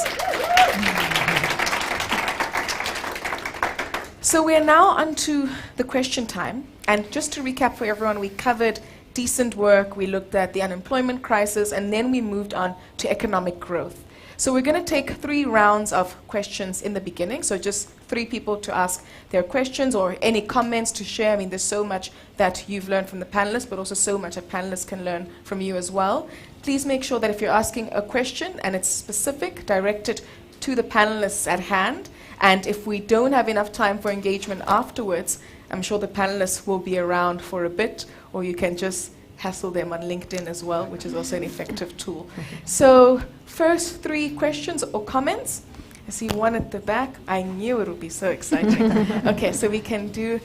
So we are now on to the question time. And just to recap for everyone, we covered decent work, we looked at the unemployment crisis, and then we moved on to economic growth. So we're going to take 3 rounds of questions in the beginning. So just 3 people to ask their questions or any comments to share. I mean, there's so much that you've learned from the panelists, but also so much that panelists can learn from you as well. Please make sure that if you're asking a question and it's specific, direct it to the panelists at hand. And if we don't have enough time for engagement afterwards, I'm sure the panelists will be around for a bit, or you can just hassle them on LinkedIn as well, which is also an effective tool. So first 3 questions or comments. I see one at the back. I knew it would be so exciting. Okay, so we can do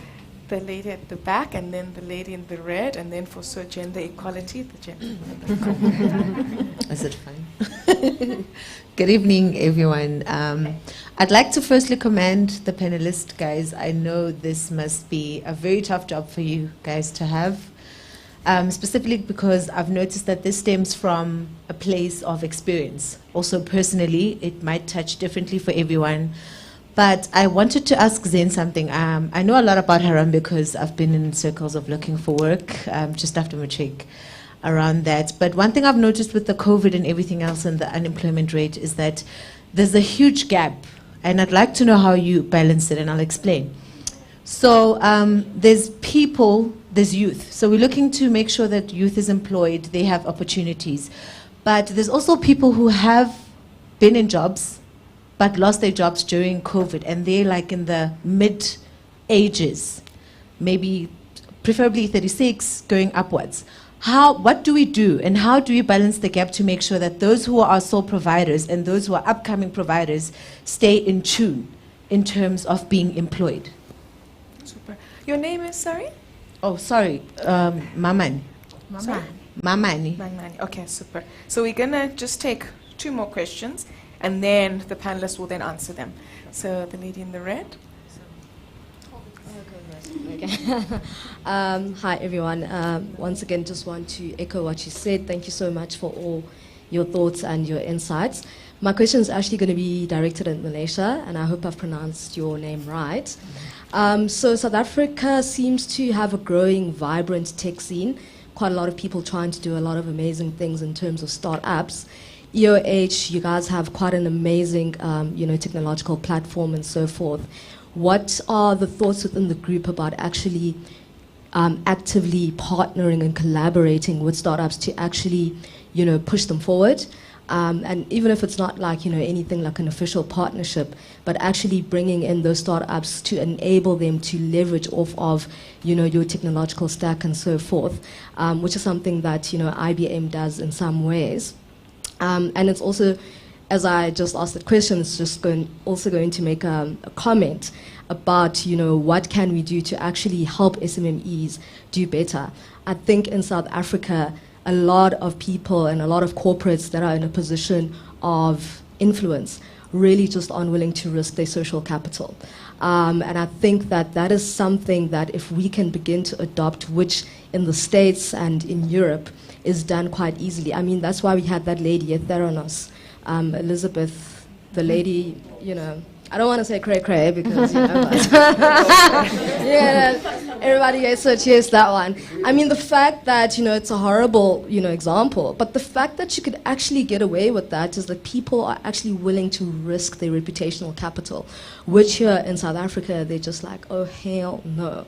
the lady at the back, and then the lady in the red, and then for gender equality, the gentleman. Is it fine? Good evening, everyone. I'd like to firstly commend the panelists, guys. I know this must be a very tough job for you guys to have. Specifically because I've noticed that this stems from a place of experience. Also personally, it might touch differently for everyone. But I wanted to ask Zen something. I know a lot about Haram because I've been in circles of looking for work just after matric around that. But one thing I've noticed with the COVID and everything else and the unemployment rate is that there's a huge gap. And I'd like to know how you balance it, and I'll explain. So there's people, there's youth. So we're looking to make sure that youth is employed, they have opportunities. But there's also people who have been in jobs, but lost their jobs during COVID, and they're like in the mid-ages, maybe preferably 36, going upwards. What do we do, and how do we balance the gap to make sure that those who are sole providers and those who are upcoming providers stay in tune in terms of being employed? Super. Your name is, sorry? Oh, sorry, Mamani. Sorry? Mamani. Mamani. Okay, super. So we're going to just take 2 more questions, and then the panelists will then answer them. So the lady in the red. Okay. Hi, everyone. Once again, just want to echo what you said. Thank you so much for all your thoughts and your insights. My question is actually going to be directed at Malaysia, and I hope I've pronounced your name right. So South Africa seems to have a growing, vibrant tech scene. Quite a lot of people trying to do a lot of amazing things in terms of startups. EOH, you guys have quite an amazing, technological platform and so forth. What are the thoughts within the group about actually actively partnering and collaborating with startups to actually, push them forward? And even if it's not like, anything like an official partnership, but actually bringing in those startups to enable them to leverage off of, your technological stack and so forth, which is something that, IBM does in some ways. And it's also, as I just asked the question, it's just also going to make a comment about, what can we do to actually help SMMEs do better. I think in South Africa, a lot of people and a lot of corporates that are in a position of influence really just aren't willing to risk their social capital. And I think that is something that if we can begin to adopt, which in the States and in Europe is done quite easily. I mean, that's why we had that lady at Theranos, Elizabeth, the lady, I don't want to say cray-cray because, but everybody gets so cheers that one. I mean, the fact that, it's a horrible, example, but the fact that you could actually get away with that is that people are actually willing to risk their reputational capital, which here in South Africa, they're just like, oh, hell no.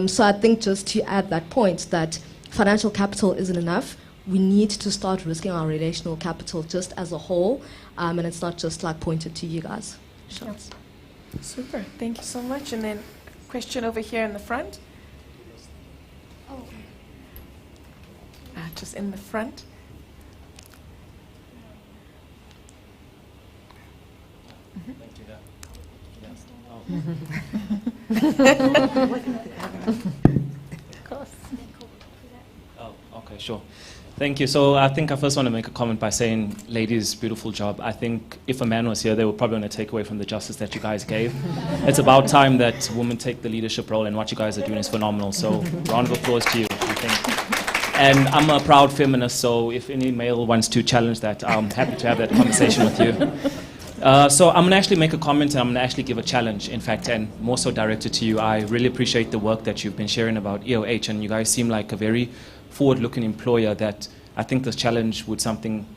So I think just to add that point that financial capital isn't enough. We need to start risking our relational capital just as a whole, and it's not just like pointed to you guys. Sure. Super, thank you so much. And then question over here in the front. Oh. Just in the front. Oh, okay, sure. Thank you. So I think I first want to make a comment by saying, ladies, beautiful job. I think if a man was here, they would probably want to take away from the justice that you guys gave. It's about time that women take the leadership role, and what you guys are doing is phenomenal. So round of applause to you, I think. And I'm a proud feminist, so if any male wants to challenge that, I'm happy to have that conversation with you. So I'm going to actually make a comment, and I'm going to actually give a challenge, in fact, and more so directed to you. I really appreciate the work that you've been sharing about EOH, and you guys seem like a very forward-looking employer that I think this challenge would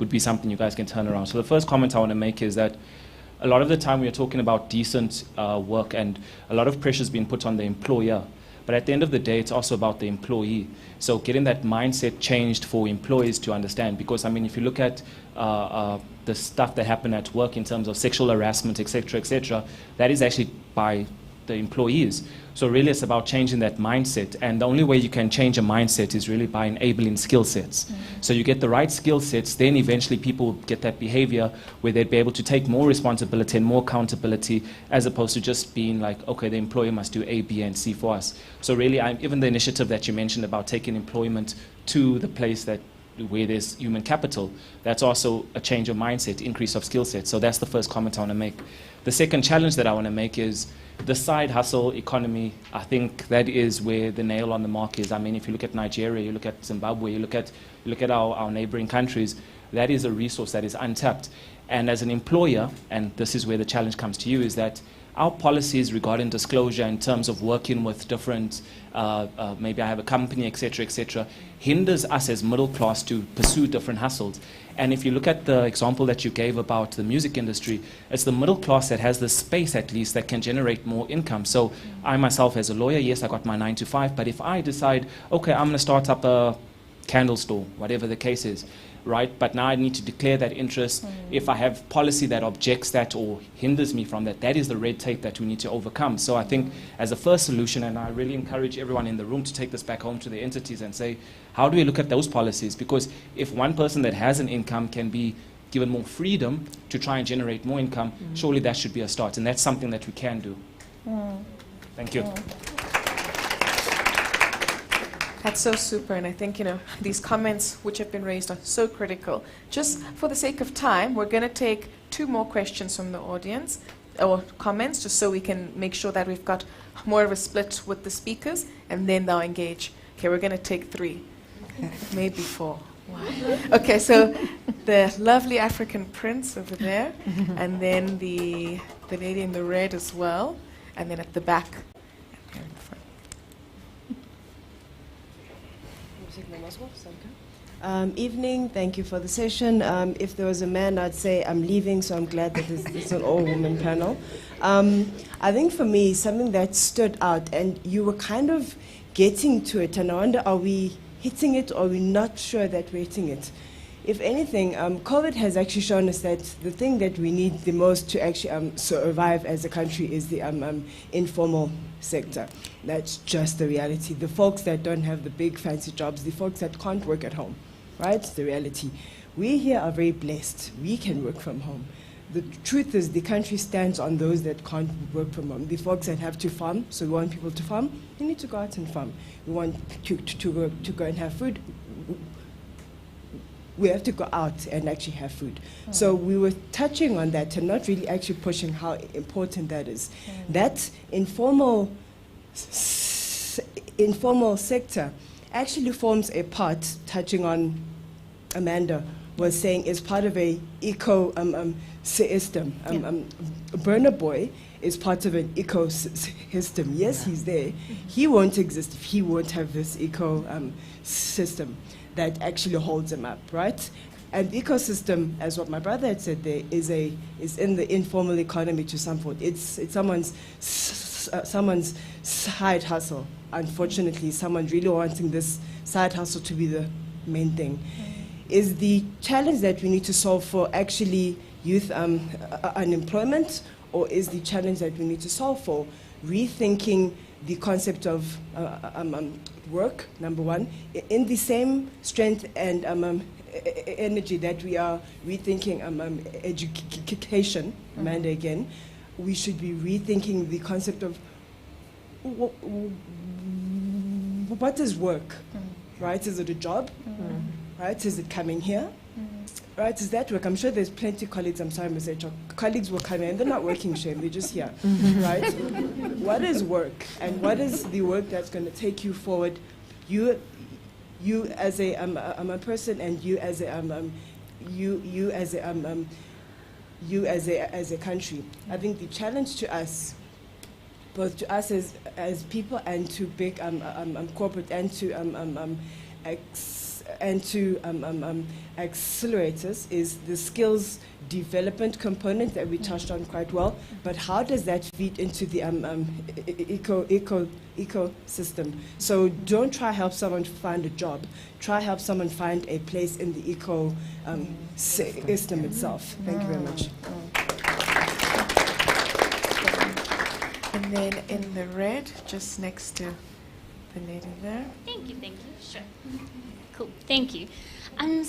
be something you guys can turn around. So the first comment I want to make is that a lot of the time we are talking about decent work, and a lot of pressure is being put on the employer. But at the end of the day, it's also about the employee. So getting that mindset changed for employees to understand. Because, I mean, if you look at the stuff that happened at work in terms of sexual harassment, et cetera, that is actually by the employees. So really it's about changing that mindset. And the only way you can change a mindset is really by enabling skill sets. So you get the right skill sets, then eventually people get that behavior where they'd be able to take more responsibility and more accountability, as opposed to just being like, okay, the employer must do A, B, and C for us. So really, even the initiative that you mentioned about taking employment to the place where there's human capital, that's also a change of mindset, increase of skill sets. So that's the first comment I want to make. The second challenge that I want to make is the side hustle economy. I think that is where the nail on the mark is. I mean, if you look at Nigeria, you look at Zimbabwe, you look at our neighboring countries, that is a resource that is untapped. And as an employer, and this is where the challenge comes to you, is that our policies regarding disclosure in terms of working with different, maybe I have a company, et cetera, hinders us as middle class to pursue different hustles. And if you look at the example that you gave about the music industry, it's the middle class that has the space, at least, that can generate more income. So I myself as a lawyer, yes, I got my 9 to 5, but if I decide, okay, I'm going to start up a candle store, whatever the case is, right? But now I need to declare that interest. If I have policy that objects that or hinders me from that, that is the red tape that we need to overcome. So I think as a first solution, and I really encourage everyone in the room to take this back home to their entities and say, how do we look at those policies? Because if one person that has an income can be given more freedom to try and generate more income, surely that should be a start. And that's something that we can do. Thank you. That's so super, and I think, these comments which have been raised are so critical. Just for the sake of time, we're going to take 2 more questions from the audience, or comments, just so we can make sure that we've got more of a split with the speakers, and then they'll engage. Okay, we're going to take 3, maybe 4. Wow. Okay, so the lovely African prince over there, and then the lady in the red as well, and then at the back. And in the front. Evening, thank you for the session. If there was a man, I'd say I'm leaving, so I'm glad that this is an all-woman panel. I think for me, something that stood out, and you were kind of getting to it, and I wonder, are we hitting it, or are we not sure that we're hitting it? If anything, COVID has actually shown us that the thing that we need the most to actually survive as a country is the informal sector. That's just the reality. The folks that don't have the big fancy jobs, the folks that can't work at home, right? It's the reality. We here are very blessed. We can work from home. The truth is the country stands on those that can't work from home. The folks that have to farm, so we want people to farm, you need to go out and farm. We want to go and have food. We have to go out and actually have food. So we were touching on that and not really actually pushing how important that is. That informal sector actually forms a part, touching on Amanda was saying, is part of a ecosystem. Burna Boy is part of an ecosystem. Yes, he's there. He won't exist if he won't have this ecosystem that actually holds him up, right? And the ecosystem, as what my brother had said there, is in the informal economy to some point. It's someone's side hustle. Unfortunately, someone really wanting this side hustle to be the main thing. Is the challenge that we need to solve for actually youth unemployment, or is the challenge that we need to solve for rethinking the concept of work, number one, in the same strength and energy that we are rethinking education, Amanda again, we should be rethinking the concept of what is work, right? Is it a job, right? Is it coming here, right? Is that work? I'm sure there's plenty of colleagues, I'm sorry, Ms. HR, colleagues will come in, they're not working, shame, they're just here, right? What is work, and what is the work that's going to take you forward? You as a person, and you as a you as a country. I think the challenge to us, both to us as people and to big corporate and to accelerators, is the skills development component that we touched on quite well. But how does that feed into the ecosystem? So don't try help someone find a job. Try help someone find a place in the ecosystem itself. Thank you very much. And then in the red, just next to the lady there. Thank you, sure. Cool, thank you. Thank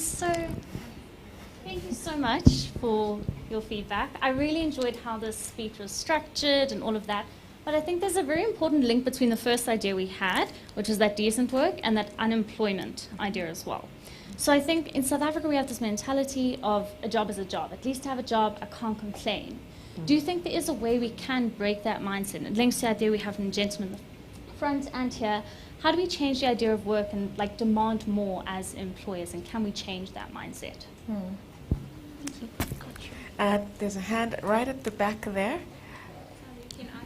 you so much for your feedback. I really enjoyed how this speech was structured and all of that, but I think there's a very important link between the first idea we had, which was that decent work, and that unemployment idea as well. So I think in South Africa we have this mentality of a job is a job. At least I have a job, I can't complain. Do you think there is a way we can break that mindset? It links to the idea we have from the gentleman in the front and here. How do we change the idea of work and demand more as employers, and can we change that mindset? Thank you. There's a hand right at the back there. Can I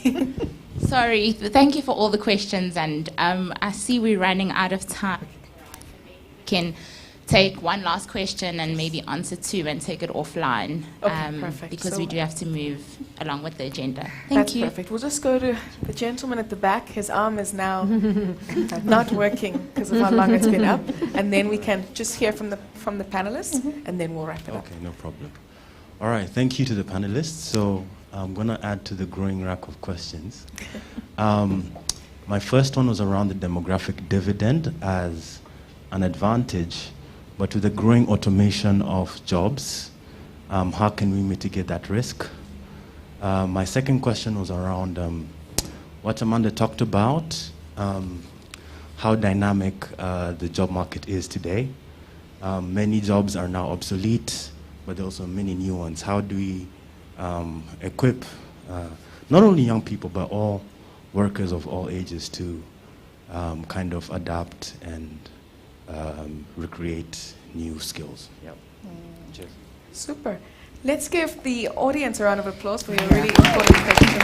speak? Sorry, thank you for all the questions, and I see we're running out of time. Can take one last question and maybe answer two and take it offline. Okay, perfect. Because So we do have to move along with the agenda. Thank you. That's perfect. We'll just go to the gentleman at the back. His arm is now not working because of how long it's been up. And then we can just hear from the panelists, and then we'll wrap it up. Okay, no problem. All right, thank you to the panelists. So I'm going to add to the growing rack of questions. My first one was around the demographic dividend as an advantage, but with the growing automation of jobs, how can we mitigate that risk? My second question was around what Amanda talked about, how dynamic the job market is today. Many jobs are now obsolete, but there are also many new ones. How do we equip not only young people, but all workers of all ages to kind of adapt and recreate new skills? Yep. Cheers. Super. Let's give the audience a round of applause for your really important questions.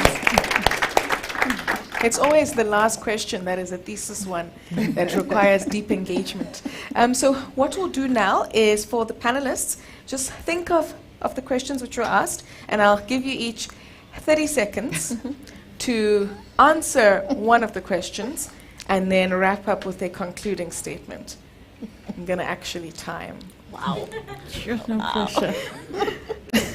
It's always the last question that is a thesis one that requires deep engagement. So what we'll do now is, for the panelists, just think of the questions which were asked, and I'll give you each 30 seconds to answer one of the questions, and then wrap up with a concluding statement. I'm going to actually time. Wow. Sure, no pressure.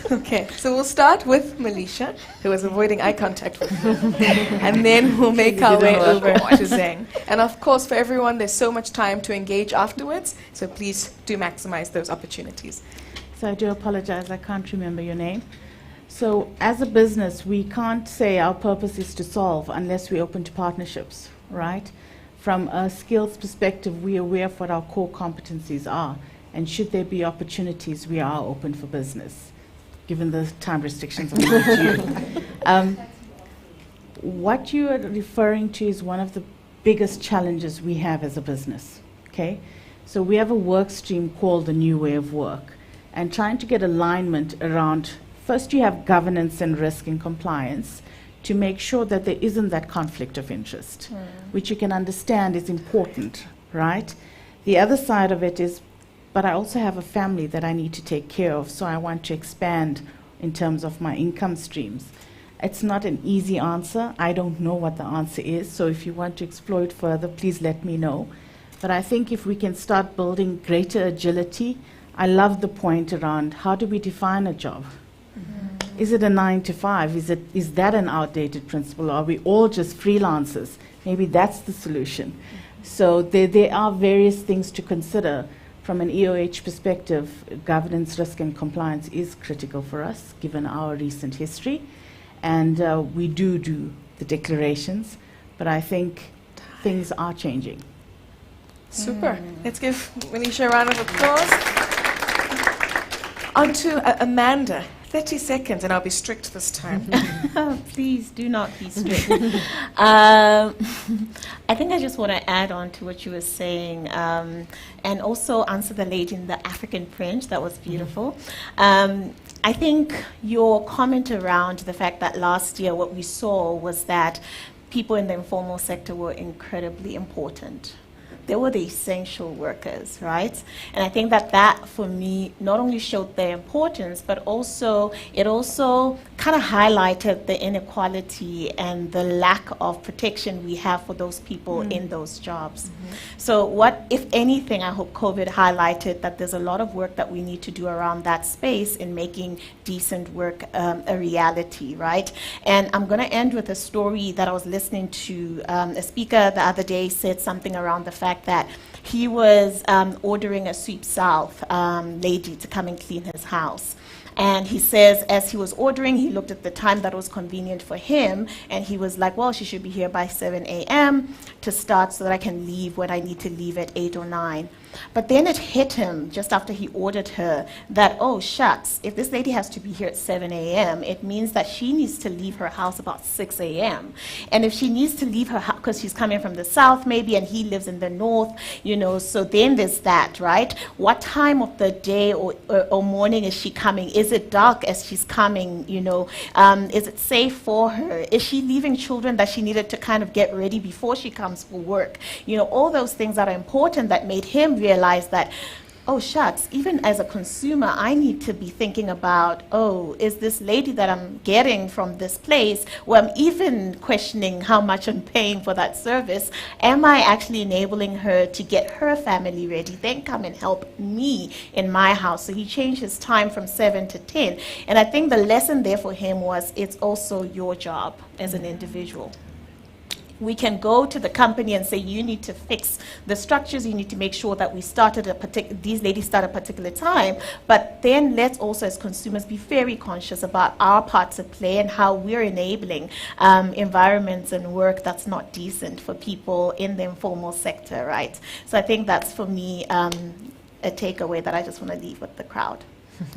Okay, so we'll start with Melisha, who was avoiding eye contact with me. And then we'll make our way over to Zeng. And of course, for everyone, there's so much time to engage afterwards, so please do maximize those opportunities. So I do apologize, I can't remember your name. So as a business, we can't say our purpose is to solve unless we're open to partnerships, right? From a skills perspective, we're aware of what our core competencies are. And should there be opportunities, we are open for business, given the time restrictions on you. What you are referring to is one of the biggest challenges we have as a business, okay? So we have a work stream called the New Way of Work, and trying to get alignment around, first you have governance and risk and compliance to make sure that there isn't that conflict of interest, which you can understand is important, right? The other side of it is, but I also have a family that I need to take care of, so I want to expand in terms of my income streams. It's not an easy answer. I don't know what the answer is, so if you want to explore it further, please let me know. But I think if we can start building greater agility, I love the point around how do we define a job? Is it a 9 to 5? Is that an outdated principle? Or are we all just freelancers? Maybe that's the solution. So there are various things to consider. from an EOH perspective, governance, risk and compliance is critical for us, given our recent history. And we do the declarations, but I think things are changing. Super. Let's give Manisha a round of applause. On to Amanda. 30 seconds, and I'll be strict this time. Please do not be strict. I think I just want to add on to what you were saying, and also answer the lady in the African print. That was beautiful. I think your comment around the fact that last year what we saw was that people in the informal sector were incredibly important. They were the essential workers, right? And I think that for me, not only showed their importance, but also, it also kind of highlighted the inequality and the lack of protection we have for those people in those jobs. So what, if anything, I hope COVID highlighted that there's a lot of work that we need to do around that space in making decent work a reality, right? And I'm gonna end with a story that I was listening to. A speaker the other day said something around the fact that he was ordering a Sweep South lady to come and clean his house. And he says, as he was ordering, he looked at the time that was convenient for him, and he was like, well, she should be here by 7 a.m. to start so that I can leave when I need to leave at 8 or 9. But then it hit him just after he ordered her that, oh, shucks, if this lady has to be here at 7 a.m., it means that she needs to leave her house about 6 a.m. And if she needs to leave her house, because she's coming from the south maybe, and he lives in the north, you know, so then there's that, right? What time of the day or morning is she coming? Is it dark as she's coming, you know? Is it safe for her? Is she leaving children that she needed to kind of get ready before she comes for work? You know, all those things that are important that made him realize that, oh shucks, even as a consumer, I need to be thinking about, oh, is this lady that I'm getting from this place, where I'm even questioning how much I'm paying for that service, am I actually enabling her to get her family ready, then come and help me in my house? So he changed his time from 7 to 10. And I think the lesson there for him was, it's also your job as an individual. We can go to the company and say, you need to fix the structures, you need to make sure that we start at these ladies start at a particular time, but then let's also as consumers be very conscious about our part to play and how we're enabling environments and work that's not decent for people in the informal sector, right? So I think that's, for me, a takeaway that I just want to leave with the crowd.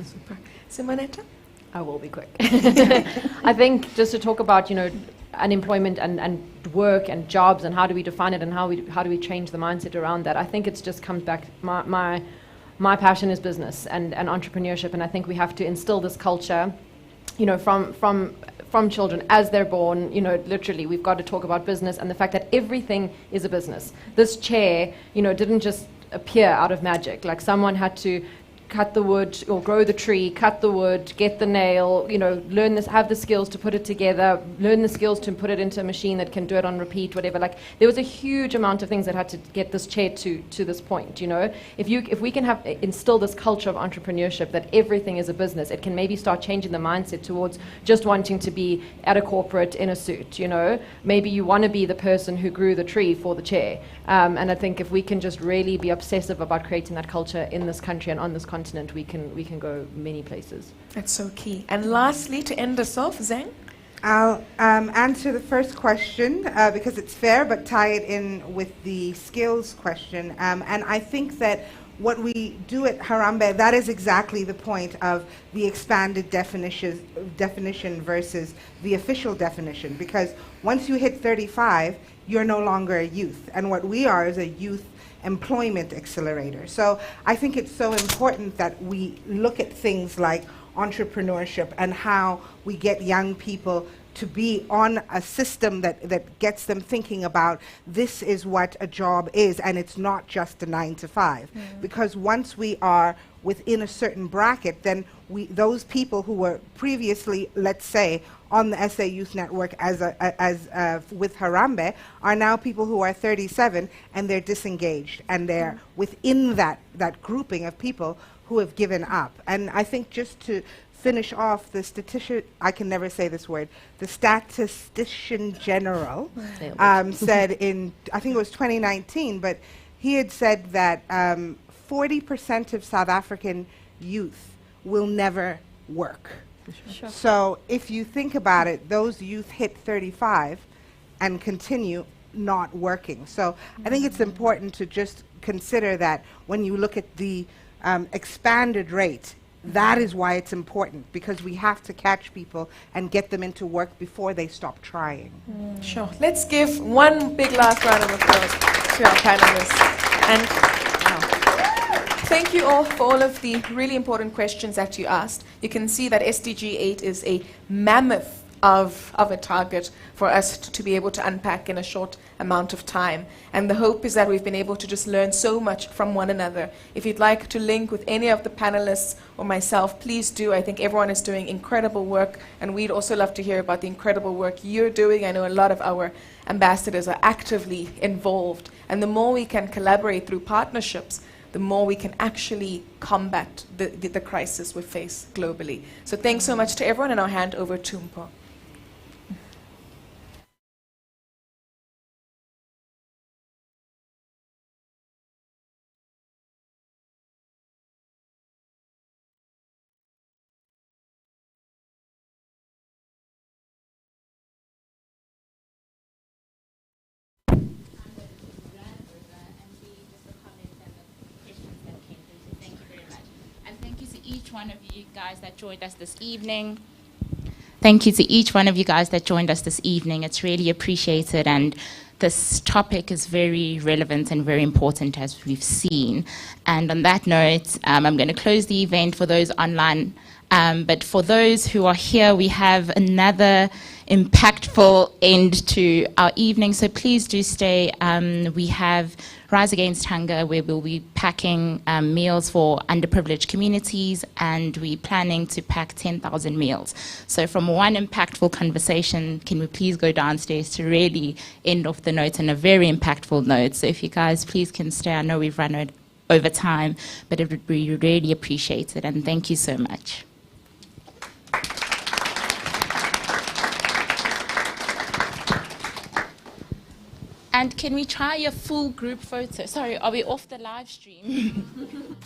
Super. Simonetta? I will be quick. I think just to talk about, you know, unemployment and work and jobs and how do we define it and how do we change the mindset around that. I think it just comes back, my passion is business and entrepreneurship, and I think we have to instill this culture, you know, from children as they're born. You know, literally we've got to talk about business and the fact that everything is a business. This chair, you know, didn't just appear out of magic. Like, someone had to cut the wood or grow the tree, cut the wood, get the nail, you know, learn this, have the skills to put it together, learn the skills to put it into a machine that can do it on repeat, whatever. Like, there was a huge amount of things that had to get this chair to this point, you know. If we can instill this culture of entrepreneurship that everything is a business, it can maybe start changing the mindset towards just wanting to be at a corporate in a suit, you know. Maybe you want to be the person who grew the tree for the chair. And I think if we can just really be obsessive about creating that culture in this country and on this continent, we can go many places. That's so key. And lastly, to end us off, Zhang? I'll answer the first question because it's fair, but tie it in with the skills question. And I think that what we do at Harambee, that is exactly the point of the expanded definition versus the official definition. Because once you hit 35, you're no longer a youth. And what we are is a youth employment accelerator. So I think it's so important that we look at things like entrepreneurship and how we get young people to be on a system that gets them thinking about this is what a job is, and it's not just a 9 to 5. Because once we are within a certain bracket, then those people who were previously, let's say, on the SA Youth Network with Harambee are now people who are 37 and they're disengaged, and they're within that grouping of people who have given up. And I think, just to finish off, the statistician, I can never say this word, the statistician general said in, I think it was 2019, but he had said that 40% of South African youth will never work. Sure. So if you think about it, those youth hit 35 and continue not working. So I think it's important to just consider that when you look at the expanded rate, that is why it's important, because we have to catch people and get them into work before they stop trying. Sure. Let's give one big last round of applause to our panelists. And thank you all for all of the really important questions that you asked. You can see that SDG 8 is a mammoth of a target for us to be able to unpack in a short amount of time. And the hope is that we've been able to just learn so much from one another. If you'd like to link with any of the panelists or myself, please do. I think everyone is doing incredible work, and we'd also love to hear about the incredible work you're doing. I know a lot of our ambassadors are actively involved, and the more we can collaborate through partnerships, the more we can actually combat the crisis we face globally. So thanks so much to everyone, and I'll hand over to Mpho. Each one of you guys that joined us this evening. Thank you to each one of you guys that joined us this evening. It's really appreciated, and this topic is very relevant and very important, as we've seen. And on that note, I'm going to close the event for those online. But for those who are here, we have another impactful end to our evening, so please do stay. We have Rise Against Hunger, where we'll be packing meals for underprivileged communities, and we're planning to pack 10,000 meals. So from one impactful conversation, can we please go downstairs to really end off the note on a very impactful note? So if you guys please can stay. I know we've run over time, but it would be really appreciated, and thank you so much. And can we try a full group photo? Sorry, are we off the live stream?